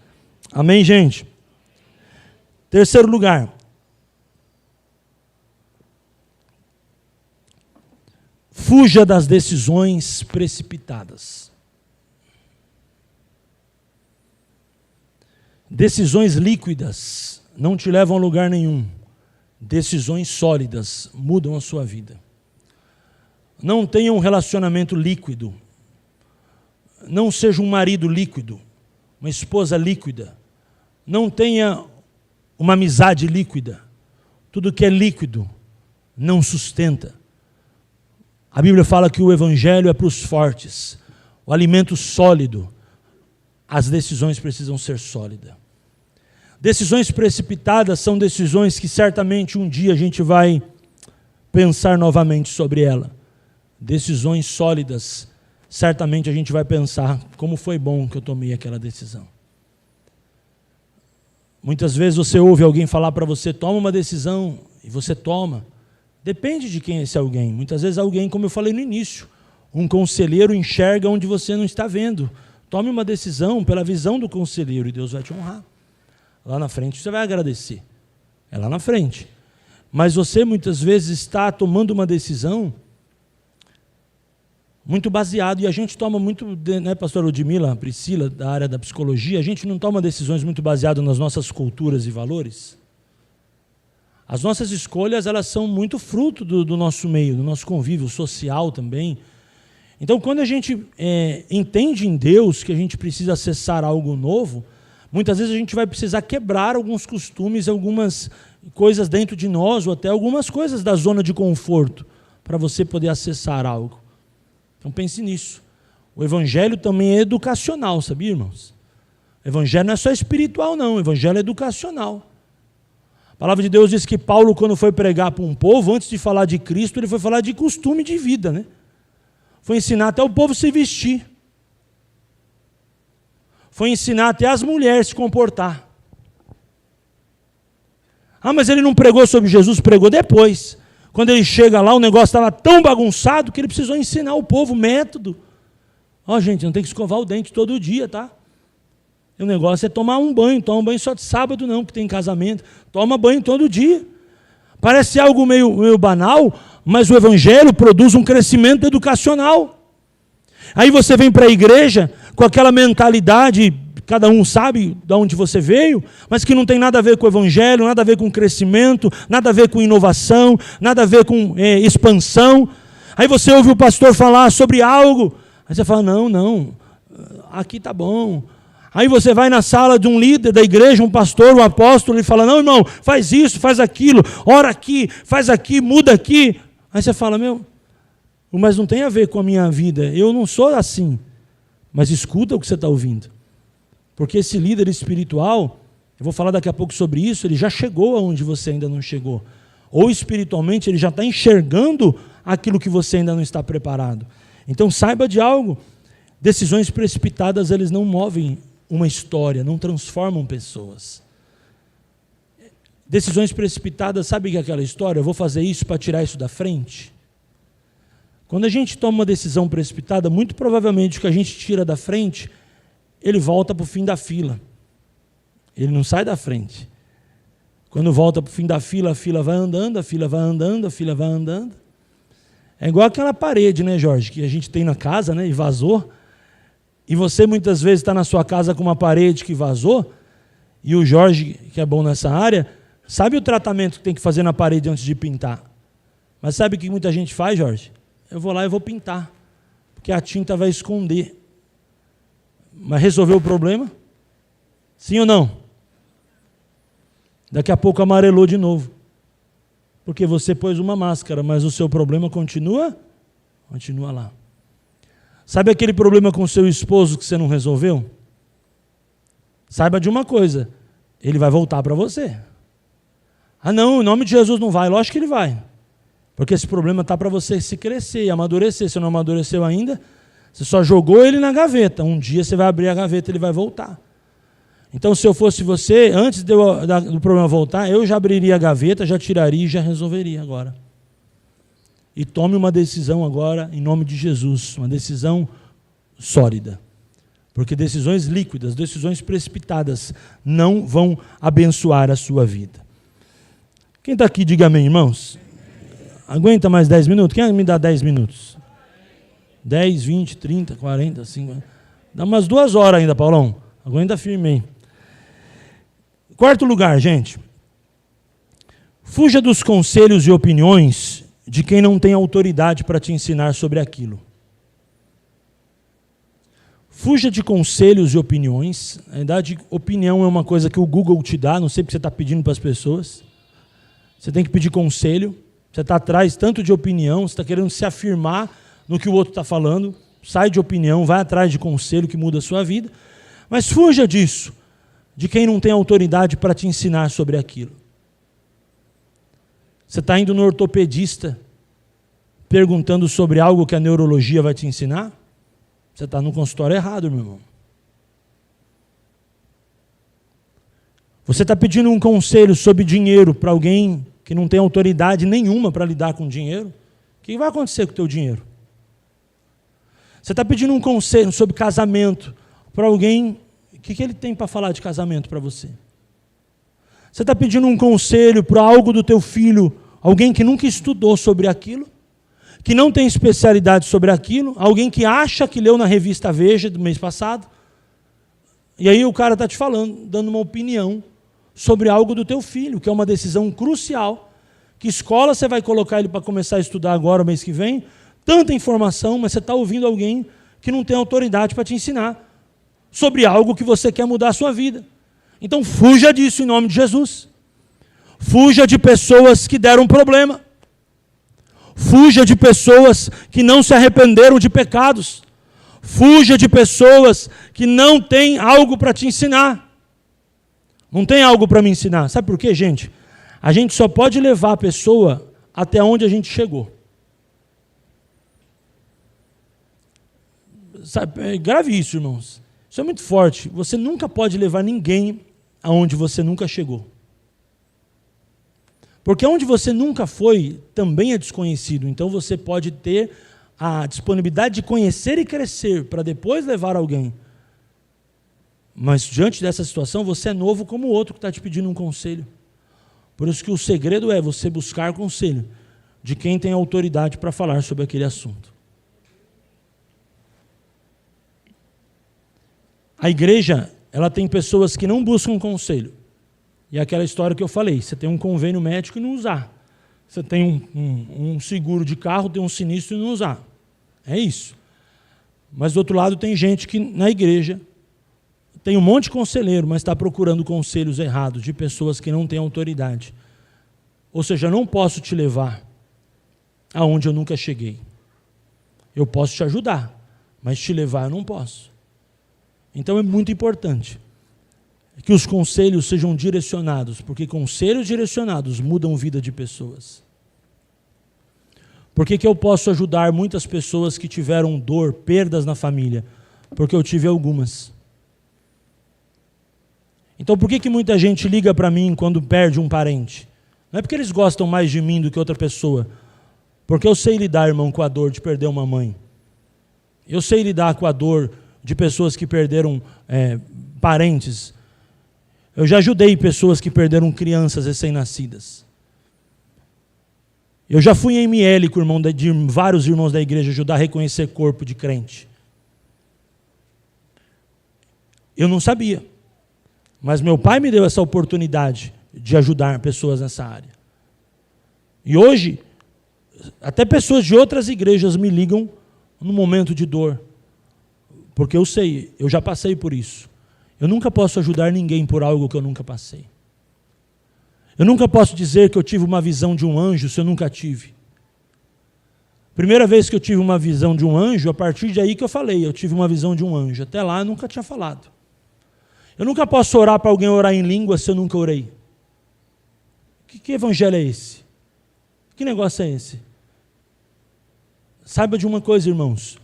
Amém, gente? Terceiro lugar. Fuja das decisões precipitadas. Decisões líquidas não te levam a lugar nenhum. Decisões sólidas mudam a sua vida. Não tenha um relacionamento líquido. Não seja um marido líquido, uma esposa líquida. Não tenha uma amizade líquida. Tudo que é líquido não sustenta. A Bíblia fala que o Evangelho é para os fortes. O alimento sólido. As decisões precisam ser sólidas. Decisões precipitadas são decisões que certamente um dia a gente vai pensar novamente sobre ela. Decisões sólidas, certamente a gente vai pensar como foi bom que eu tomei aquela decisão. Muitas vezes você ouve alguém falar para você, toma uma decisão, e você toma. Depende de quem é esse alguém. Muitas vezes alguém, como eu falei no início, um conselheiro enxerga onde você não está vendo. Tome uma decisão pela visão do conselheiro e Deus vai te honrar. Lá na frente você vai agradecer. É lá na frente. Mas você muitas vezes está tomando uma decisão muito baseado, e a gente toma muito, né, pastora Ludmila, Priscila, da área da psicologia, a gente não toma decisões muito baseadas nas nossas culturas e valores. As nossas escolhas, elas são muito fruto do nosso meio, do nosso convívio social também. Então, quando a gente entende em Deus que a gente precisa acessar algo novo, muitas vezes a gente vai precisar quebrar alguns costumes, algumas coisas dentro de nós, ou até algumas coisas da zona de conforto, para você poder acessar algo. Então pense nisso. O Evangelho também é educacional, sabia, irmãos? O Evangelho não é só espiritual, não. O Evangelho é educacional. A palavra de Deus diz que Paulo, quando foi pregar para um povo, antes de falar de Cristo, ele foi falar de costume de vida, né? Foi ensinar até o povo se vestir. Foi ensinar até as mulheres se comportar. Ah, mas ele não pregou sobre Jesus, pregou depois. Quando ele chega lá, o negócio estava tão bagunçado que ele precisou ensinar o povo método. Gente, não tem que escovar o dente todo dia, tá? O negócio é tomar um banho. Toma um banho só de sábado não, que tem casamento. Toma banho todo dia. Parece algo meio banal, mas o evangelho produz um crescimento educacional. Aí você vem para a igreja com aquela mentalidade, cada um sabe de onde você veio, mas que não tem nada a ver com o evangelho, nada a ver com crescimento, nada a ver com inovação, nada a ver com expansão. Aí você ouve o pastor falar sobre algo, aí você fala, não, aqui está bom. Aí você vai na sala de um líder da igreja, um pastor, um apóstolo, e fala, não, irmão, faz isso, faz aquilo, ora aqui, faz aqui, muda aqui. Aí você fala, mas não tem a ver com a minha vida, eu não sou assim. Mas escuta o que você está ouvindo. Porque esse líder espiritual, eu vou falar daqui a pouco sobre isso, ele já chegou aonde você ainda não chegou. Ou espiritualmente ele já está enxergando aquilo que você ainda não está preparado. Então saiba de algo, decisões precipitadas eles não movem uma história, não transformam pessoas. Decisões precipitadas, sabe o que é aquela história? Eu vou fazer isso para tirar isso da frente. Quando a gente toma uma decisão precipitada, muito provavelmente o que a gente tira da frente, ele volta para o fim da fila. Ele não sai da frente. Quando volta para o fim da fila, a fila vai andando, a fila vai andando, a fila vai andando. É igual aquela parede, né, Jorge, que a gente tem na casa, né, e vazou. E você muitas vezes está na sua casa com uma parede que vazou, e o Jorge, que é bom nessa área, sabe o tratamento que tem que fazer na parede antes de pintar. Mas sabe o que muita gente faz, Jorge? Eu vou lá e vou pintar, porque a tinta vai esconder. Mas resolveu o problema? Sim ou não? Daqui a pouco amarelou de novo. Porque você pôs uma máscara, mas o seu problema continua lá. Sabe aquele problema com o seu esposo que você não resolveu? Saiba de uma coisa, ele vai voltar para você. Não, em nome de Jesus não vai. Lógico que ele vai. Porque esse problema está para você se crescer e amadurecer. Se não amadureceu ainda, você só jogou ele na gaveta. Um dia você vai abrir a gaveta e ele vai voltar. Então, se eu fosse você, antes do problema voltar, eu já abriria a gaveta, já tiraria e já resolveria agora. E tome uma decisão agora, em nome de Jesus, uma decisão sólida. Porque decisões líquidas, decisões precipitadas, não vão abençoar a sua vida. Quem está aqui, diga amém, irmãos. Aguenta mais 10 minutos? Quem me dá 10 minutos? 10, 20, 30, 40, 50. Dá umas 2 horas ainda, Paulão. Aguenta firme aí. Quarto lugar, gente. Fuja dos conselhos e opiniões de quem não tem autoridade para te ensinar sobre aquilo. Fuja de conselhos e opiniões. Na verdade, opinião é uma coisa que o Google te dá, não sei porque você está pedindo para as pessoas. Você tem que pedir conselho. Você está atrás tanto de opinião, você está querendo se afirmar no que o outro está falando. Sai de opinião, vai atrás de conselho que muda a sua vida. Mas fuja disso, de quem não tem autoridade para te ensinar sobre aquilo. Você está indo no ortopedista perguntando sobre algo que a neurologia vai te ensinar? Você está no consultório errado, meu irmão. Você está pedindo um conselho sobre dinheiro para alguém que não tem autoridade nenhuma para lidar com dinheiro? O que vai acontecer com o teu dinheiro? Você está pedindo um conselho sobre casamento para alguém, o que ele tem para falar de casamento para você? Você está pedindo um conselho para algo do teu filho, alguém que nunca estudou sobre aquilo, que não tem especialidade sobre aquilo, alguém que acha que leu na revista Veja do mês passado, e aí o cara está te falando, dando uma opinião sobre algo do teu filho, que é uma decisão crucial. Que escola você vai colocar ele para começar a estudar agora, o mês que vem? Tanta informação, mas você está ouvindo alguém que não tem autoridade para te ensinar sobre algo que você quer mudar a sua vida. Então fuja disso em nome de Jesus. Fuja de pessoas que deram problema. Fuja de pessoas que não se arrependeram de pecados. Fuja de pessoas que não têm algo para te ensinar. Não tem algo para me ensinar. Sabe por quê, gente? A gente só pode levar a pessoa até onde a gente chegou. Sabe, grave isso, irmãos. Isso é muito forte. Você nunca pode levar ninguém aonde você nunca chegou. Porque onde você nunca foi, também é desconhecido. Então você pode ter a disponibilidade de conhecer e crescer, para depois levar alguém. Mas diante dessa situação, você é novo como o outro que está te pedindo um conselho. Por isso que o segredo é você buscar conselho de quem tem autoridade para falar sobre aquele assunto. A igreja, ela tem pessoas que não buscam conselho. E é aquela história que eu falei, você tem um convênio médico e não usar. Você tem um seguro de carro, tem um sinistro e não usar. É isso. Mas do outro lado tem gente que na igreja tem um monte de conselheiro, mas está procurando conselhos errados de pessoas que não têm autoridade. Ou seja, eu não posso te levar aonde eu nunca cheguei. Eu posso te ajudar, mas te levar eu não posso. Então é muito importante que os conselhos sejam direcionados, porque conselhos direcionados mudam a vida de pessoas. Por que eu posso ajudar muitas pessoas que tiveram dor, perdas na família? Porque eu tive algumas. Então por que muita gente liga para mim quando perde um parente? Não é porque eles gostam mais de mim do que outra pessoa. Porque eu sei lidar, irmão, com a dor de perder uma mãe. Eu sei lidar com a dor de pessoas que perderam parentes. Eu já ajudei pessoas que perderam crianças recém-nascidas. Eu já fui em ML com vários irmãos da igreja ajudar a reconhecer corpo de crente. Eu não sabia. Mas meu pai me deu essa oportunidade de ajudar pessoas nessa área. E hoje, até pessoas de outras igrejas me ligam no momento de dor. Porque eu sei, eu já passei por isso. Eu nunca posso ajudar ninguém por algo que eu nunca passei. Eu nunca posso dizer que eu tive uma visão de um anjo se eu nunca tive. Primeira vez que eu tive uma visão de um anjo, a partir de aí que eu falei, eu tive uma visão de um anjo. Até lá eu nunca tinha falado. Eu nunca posso orar para alguém orar em língua se eu nunca orei. Que evangelho é esse? Que negócio é esse? Saiba de uma coisa, irmãos.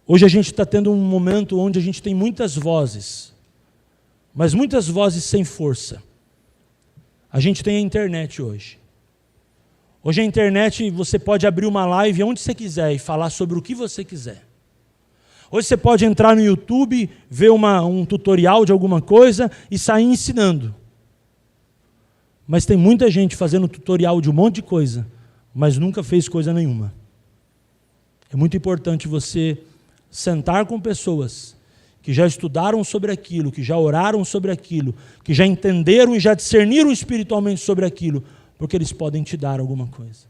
Hoje a gente está tendo um momento onde a gente tem muitas vozes, mas muitas vozes sem força. A gente tem a internet hoje. Hoje a internet, você pode abrir uma live onde você quiser e falar sobre o que você quiser. Hoje você pode entrar no YouTube, ver um tutorial de alguma coisa e sair ensinando. Mas tem muita gente fazendo tutorial de um monte de coisa, mas nunca fez coisa nenhuma. É muito importante você sentar com pessoas que já estudaram sobre aquilo, que já oraram sobre aquilo, que já entenderam e já discerniram espiritualmente sobre aquilo, porque eles podem te dar alguma coisa.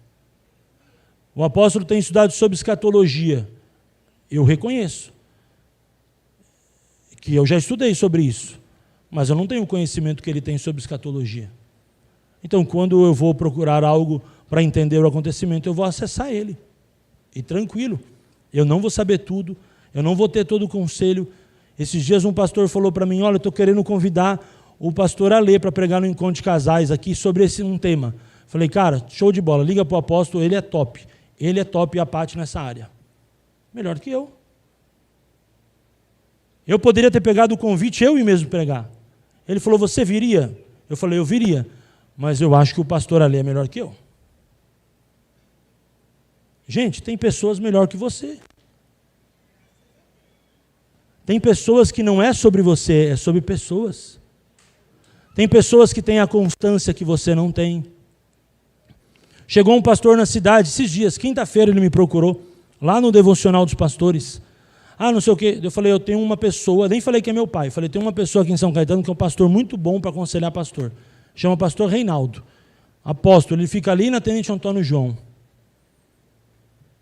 O apóstolo tem estudado sobre escatologia. Eu reconheço que eu já estudei sobre isso, mas eu não tenho o conhecimento que ele tem sobre escatologia. Então, quando eu vou procurar algo para entender o acontecimento, eu vou acessar ele. E tranquilo, eu não vou saber tudo, eu não vou ter todo o conselho. Esses dias um pastor falou para mim, olha, eu estou querendo convidar o pastor Alê para pregar no encontro de casais aqui sobre um tema. Falei, cara, show de bola, liga para o apóstolo, ele é top. Ele é top e a Paty nessa área. Melhor do que eu. Eu poderia ter pegado o convite, eu mesmo pregar. Ele falou, você viria? Eu falei, eu viria, mas eu acho que o pastor Alê é melhor que eu. Gente, tem pessoas melhor que você. Tem pessoas que não é sobre você, é sobre pessoas. Tem pessoas que têm a constância que você não tem. Chegou um pastor na cidade, esses dias, quinta-feira ele me procurou, lá no devocional dos pastores. Ah, não sei o quê. Eu falei, eu tenho uma pessoa, nem falei que é meu pai, falei, tem uma pessoa aqui em São Caetano que é um pastor muito bom para aconselhar pastor. Chama pastor Reinaldo. Apóstolo, ele fica ali na Tenente Antônio João.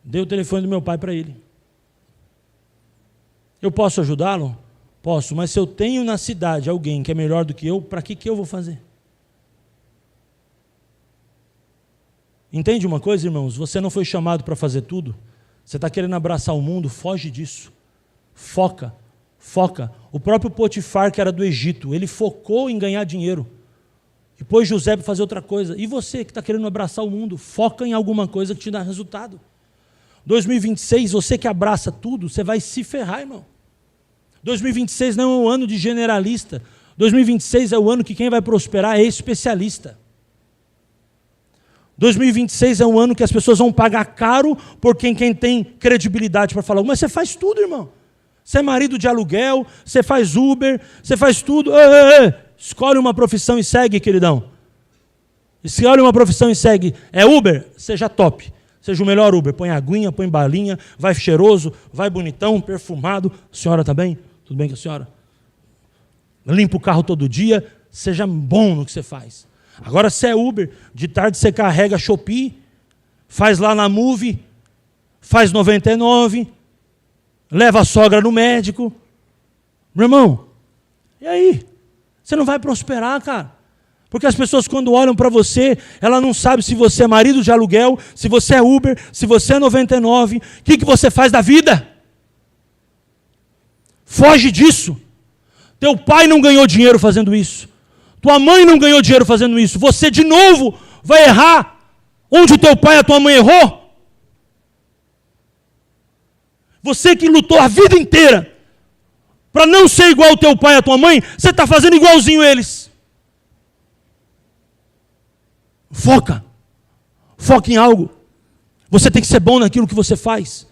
Dei o telefone do meu pai para ele. Eu posso ajudá-lo? Posso, mas se eu tenho na cidade alguém que é melhor do que eu, para que eu vou fazer? Entende uma coisa, irmãos? Você não foi chamado para fazer tudo. Você está querendo abraçar o mundo, foge disso. Foca. O próprio Potifar, que era do Egito, ele focou em ganhar dinheiro. E pôs José para fazer outra coisa. E você que está querendo abraçar o mundo, foca em alguma coisa que te dá resultado. 2026, você que abraça tudo, você vai se ferrar, irmão. 2026 não é um ano de generalista. 2026 é o ano que quem vai prosperar é especialista. 2026 é um ano que as pessoas vão pagar caro por quem tem credibilidade para falar. Mas você faz tudo, irmão. Você é marido de aluguel, você faz Uber, você faz tudo. Escolhe uma profissão e segue, queridão. Escolhe uma profissão e segue. É Uber? Seja top. Seja o melhor Uber. Põe aguinha, põe balinha, vai cheiroso, vai bonitão, perfumado. A senhora está bem? Tudo bem com a senhora? Limpa o carro todo dia. Seja bom no que você faz. Agora, se é Uber, de tarde você carrega Shopee, faz lá na Move, faz 99, leva a sogra no médico. Meu irmão, e aí? Você não vai prosperar, cara. Porque as pessoas, quando olham para você, ela não sabe se você é marido de aluguel, se você é Uber, se você é 99, o que você faz da vida? Foge disso. Teu pai não ganhou dinheiro fazendo isso. Tua mãe não ganhou dinheiro fazendo isso. Você, de novo, vai errar onde o teu pai e a tua mãe errou. Você que lutou a vida inteira para não ser igual ao teu pai e a tua mãe, você está fazendo igualzinho eles. Foca. Foca em algo. Você tem que ser bom naquilo que você faz.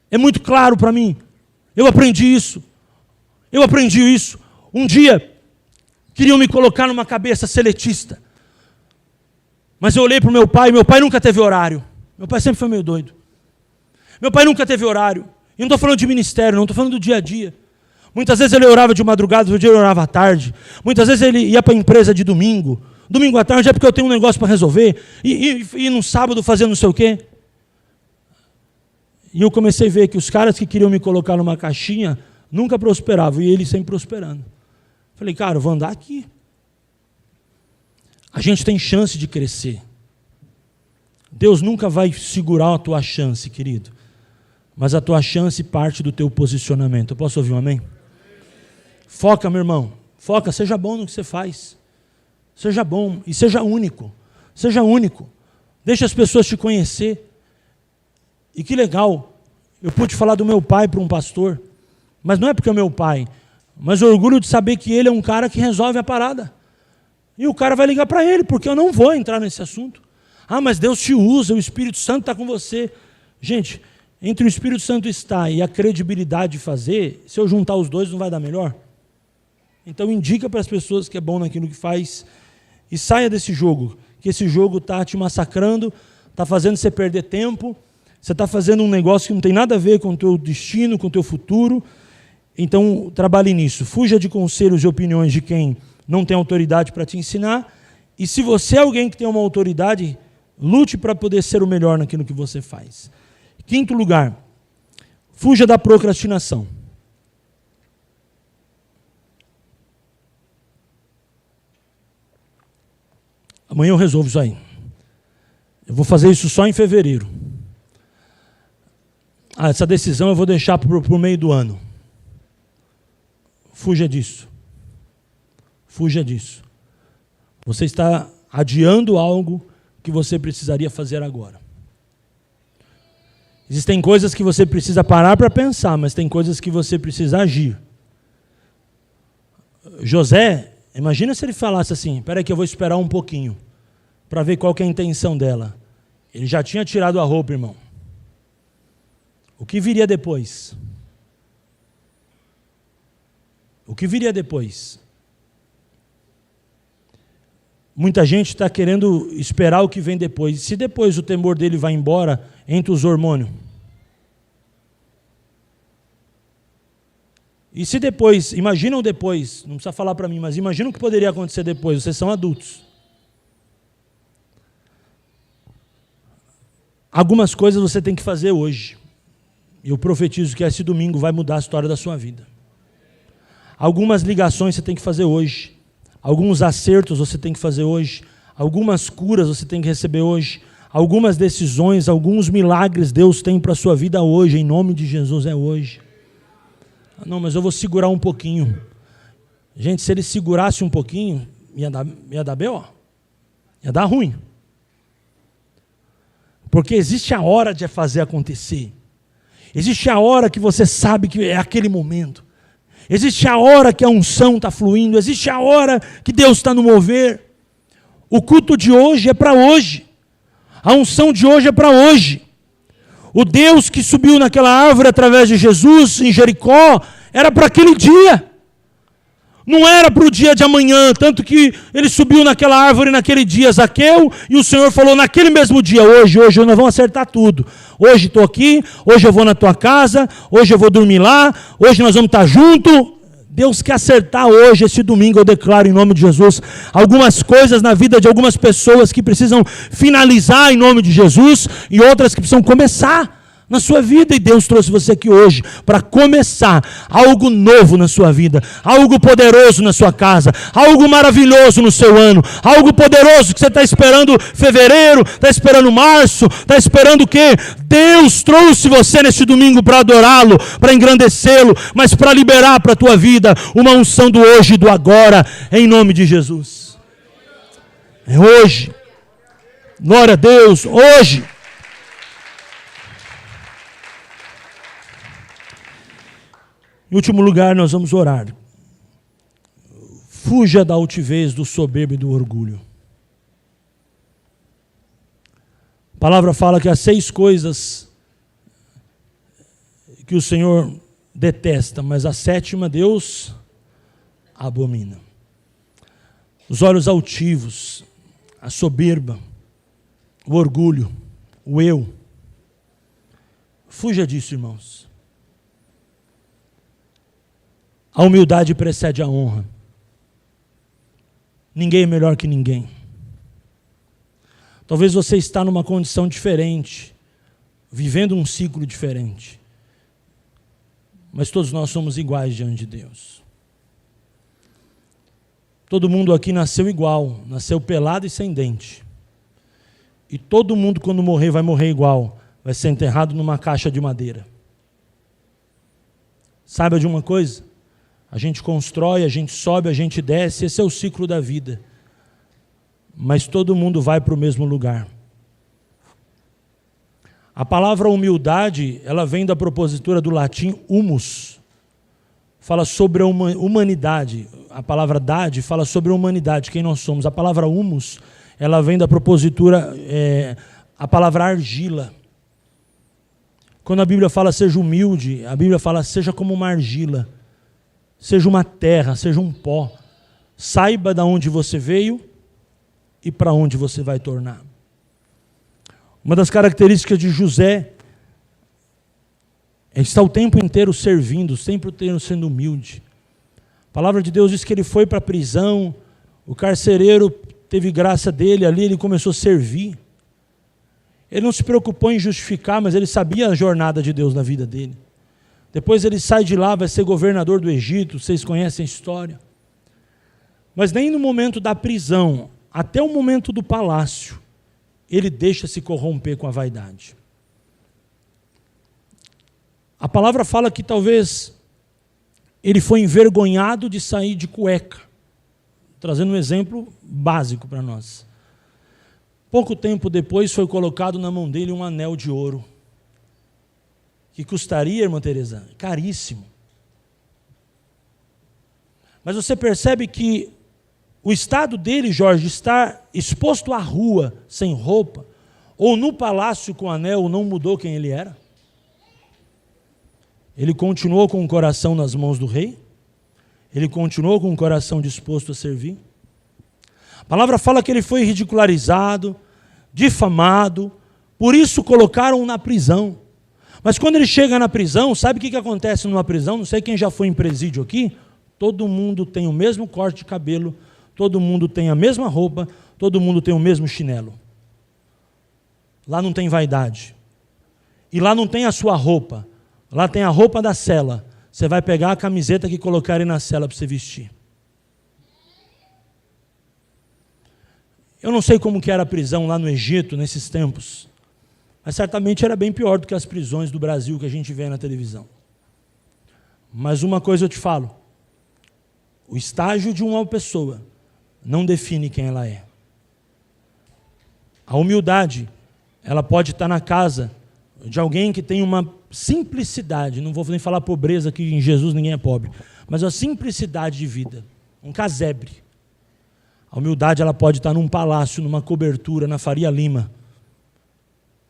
É muito claro para mim. Eu aprendi isso. Um dia, queriam me colocar numa cabeça seletista. Mas eu olhei para o meu pai nunca teve horário. Meu pai sempre foi meio doido. Meu pai nunca teve horário. E não estou falando de ministério, não estou falando do dia a dia. Muitas vezes ele orava de madrugada, outro dia ele orava à tarde. Muitas vezes ele ia para a empresa de domingo. Domingo à tarde é porque eu tenho um negócio para resolver. E no sábado fazer não sei o quê. E eu comecei a ver que os caras que queriam me colocar numa caixinha nunca prosperavam. E ele sempre prosperando. Falei, cara, eu vou andar aqui. A gente tem chance de crescer. Deus nunca vai segurar a tua chance, querido. Mas a tua chance parte do teu posicionamento. Eu posso ouvir um amém? Foca, meu irmão. Foca, seja bom no que você faz. Seja bom e seja único. Seja único. Deixa as pessoas te conhecer. E que legal. Eu pude falar do meu pai para um pastor. Mas não é porque é meu pai. Mas o orgulho de saber que ele é um cara que resolve a parada. E o cara vai ligar para ele, porque eu não vou entrar nesse assunto. Ah, mas Deus te usa, o Espírito Santo está com você. Gente, entre o Espírito Santo estar e a credibilidade de fazer, se eu juntar os dois, não vai dar melhor? Então indica para as pessoas que é bom naquilo que faz e saia desse jogo, que esse jogo está te massacrando, está fazendo você perder tempo, você está fazendo um negócio que não tem nada a ver com o teu destino, com o teu futuro. Então, trabalhe nisso. Fuja de conselhos e opiniões de quem não tem autoridade para te ensinar. E se você é alguém que tem uma autoridade, lute para poder ser o melhor naquilo que você faz. Quinto lugar, fuja da procrastinação. Amanhã eu resolvo isso aí. Eu vou fazer isso só em fevereiro. Essa decisão eu vou deixar para o meio do ano. Fuja disso. Fuja disso. Você está adiando algo que você precisaria fazer agora. Existem coisas que você precisa parar para pensar, mas tem coisas que você precisa agir. José, imagina se ele falasse assim, espera aí que eu vou esperar um pouquinho, para ver qual que é a intenção dela. Ele já tinha tirado a roupa, irmão. O que viria depois? O que viria depois? Muita gente está querendo esperar o que vem depois. Se depois o temor dele vai embora, entre os hormônios. E se depois, imaginam depois, não precisa falar para mim, mas imaginam o que poderia acontecer depois, vocês são adultos. Algumas coisas você tem que fazer hoje. Eu profetizo que esse domingo vai mudar a história da sua vida. Algumas ligações você tem que fazer hoje. Alguns acertos você tem que fazer hoje. Algumas curas você tem que receber hoje. Algumas decisões, alguns milagres Deus tem para a sua vida hoje. Em nome de Jesus é hoje. Não, mas eu vou segurar um pouquinho. Gente, se ele segurasse um pouquinho, ia dar B.O. Ia dar ruim. Porque existe a hora de fazer acontecer. Existe a hora que você sabe que é aquele momento. Existe a hora que a unção está fluindo. Existe a hora que Deus está no mover. O culto de hoje é para hoje. A unção de hoje é para hoje. O Deus que subiu naquela árvore através de Jesus em Jericó era para aquele dia. Não era para o dia de amanhã, tanto que ele subiu naquela árvore naquele dia, Zaqueu, e o Senhor falou naquele mesmo dia, hoje nós vamos acertar tudo. Hoje estou aqui, hoje eu vou na tua casa, hoje eu vou dormir lá, hoje nós vamos estar juntos. Deus quer acertar hoje, esse domingo, eu declaro em nome de Jesus, algumas coisas na vida de algumas pessoas que precisam finalizar em nome de Jesus, e outras que precisam começar na sua vida, e Deus trouxe você aqui hoje para começar algo novo na sua vida, algo poderoso na sua casa, algo maravilhoso no seu ano, algo poderoso que você está esperando fevereiro, está esperando março, está esperando o quê? Deus trouxe você nesse domingo para adorá-lo, para engrandecê-lo, mas para liberar para a tua vida uma unção do hoje e do agora, em nome de Jesus. É hoje. Glória a Deus, hoje. Em último lugar, nós vamos orar. Fuja da altivez, do soberbo e do orgulho. A palavra fala que há 6 coisas que o Senhor detesta, mas a 7ª Deus abomina. Os olhos altivos, a soberba, o orgulho, o eu. Fuja disso, irmãos. A humildade precede a honra. Ninguém é melhor que ninguém. Talvez você está numa condição diferente, vivendo um ciclo diferente. Mas todos nós somos iguais diante de Deus. Todo mundo aqui nasceu igual, nasceu pelado e sem dente. E todo mundo, quando morrer, vai morrer igual. Vai ser enterrado numa caixa de madeira. Saiba de uma coisa? A gente constrói, a gente sobe, a gente desce, esse é o ciclo da vida. Mas todo mundo vai para o mesmo lugar. A palavra humildade, ela vem da propositura do latim humus. Fala sobre a humanidade. A palavra dade fala sobre a humanidade, quem nós somos. A palavra humus, ela vem da propositura, a palavra argila. Quando a Bíblia fala seja humilde, a Bíblia fala seja como uma argila. Seja uma terra, seja um pó. Saiba de onde você veio e para onde você vai tornar. Uma das características de José é estar o tempo inteiro servindo, sempre o tempo sendo humilde. A palavra de Deus diz que ele foi para a prisão, o carcereiro teve graça dele, ali ele começou a servir. Ele não se preocupou em justificar, mas ele sabia a jornada de Deus na vida dele. Depois ele sai de lá, vai ser governador do Egito, vocês conhecem a história. Mas nem no momento da prisão, até o momento do palácio, ele deixa se corromper com a vaidade. A palavra fala que talvez ele foi envergonhado de sair de cueca, trazendo um exemplo básico para nós. Pouco tempo depois foi colocado na mão dele um anel de ouro, que custaria, irmã Teresa, caríssimo. Mas você percebe que o estado dele, Jorge, estar exposto à rua, sem roupa, ou no palácio com anel, não mudou quem ele era? Ele continuou com o coração nas mãos do rei? Ele continuou com o coração disposto a servir? A palavra fala que ele foi ridicularizado, difamado, por isso colocaram-o na prisão. Mas quando ele chega na prisão, sabe o que acontece numa prisão? Não sei quem já foi em presídio aqui. Todo mundo tem o mesmo corte de cabelo, todo mundo tem a mesma roupa, todo mundo tem o mesmo chinelo. Lá não tem vaidade. E lá não tem a sua roupa. Lá tem a roupa da cela. Você vai pegar a camiseta que colocarem na cela para você vestir. Eu não sei como que era a prisão lá no Egito, nesses tempos. Mas certamente era bem pior do que as prisões do Brasil que a gente vê na televisão. Mas uma coisa eu te falo. O estágio de uma pessoa não define quem ela é. A humildade, ela pode estar na casa de alguém que tem uma simplicidade, não vou nem falar pobreza, que em Jesus ninguém é pobre, mas a simplicidade de vida, um casebre. A humildade ela pode estar num palácio, numa cobertura, na Faria Lima,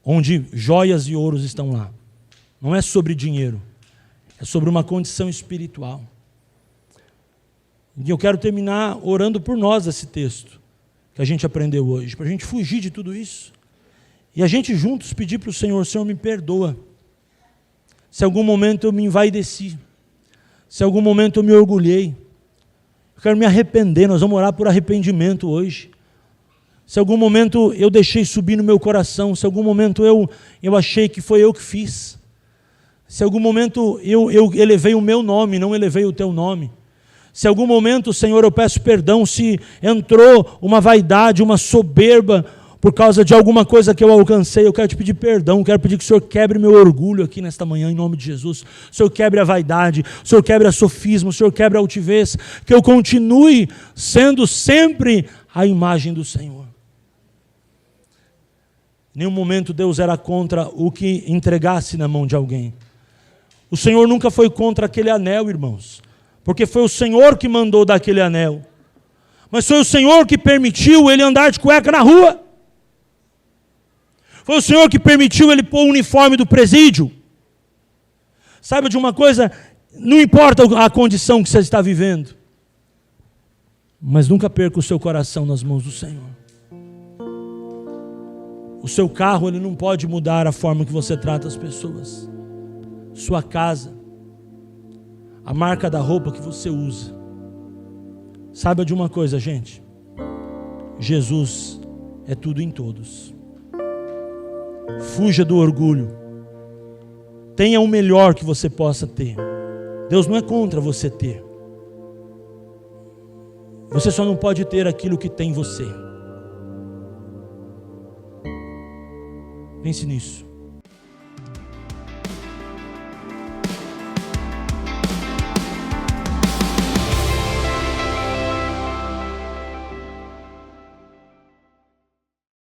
onde joias e ouros estão lá. Não é sobre dinheiro, é sobre uma condição espiritual. E eu quero terminar orando por nós esse texto que a gente aprendeu hoje, para a gente fugir de tudo isso. E a gente juntos pedir para o Senhor: Senhor, me perdoa. Se algum momento eu me envaideci, se algum momento eu me orgulhei, eu quero me arrepender. Nós vamos orar por arrependimento hoje. Se algum momento eu deixei subir no meu coração, se algum momento eu achei que foi eu que fiz, se algum momento eu elevei o meu nome, não elevei o teu nome, se algum momento, Senhor, eu peço perdão se entrou uma vaidade, uma soberba, por causa de alguma coisa que eu alcancei, eu quero te pedir perdão, quero pedir que o Senhor quebre meu orgulho aqui nesta manhã, em nome de Jesus. O Senhor quebre a vaidade, o Senhor quebre a sofisma, o Senhor quebre a altivez, que eu continue sendo sempre a imagem do Senhor. Em nenhum momento Deus era contra o que entregasse na mão de alguém. O Senhor nunca foi contra aquele anel, irmãos, porque foi o Senhor que mandou dar aquele anel. Mas foi o Senhor que permitiu ele andar de cueca na rua. Foi o Senhor que permitiu ele pôr o uniforme do presídio. Saiba de uma coisa, não importa a condição que você está vivendo, mas nunca perca o seu coração nas mãos do Senhor. O seu carro, ele não pode mudar a forma que você trata as pessoas. Sua casa, a marca da roupa que você usa. Saiba de uma coisa, gente. Jesus é tudo em todos. Fuja do orgulho. Tenha o melhor que você possa ter. Deus não é contra você ter. Você só não pode ter aquilo que tem você. Pense nisso.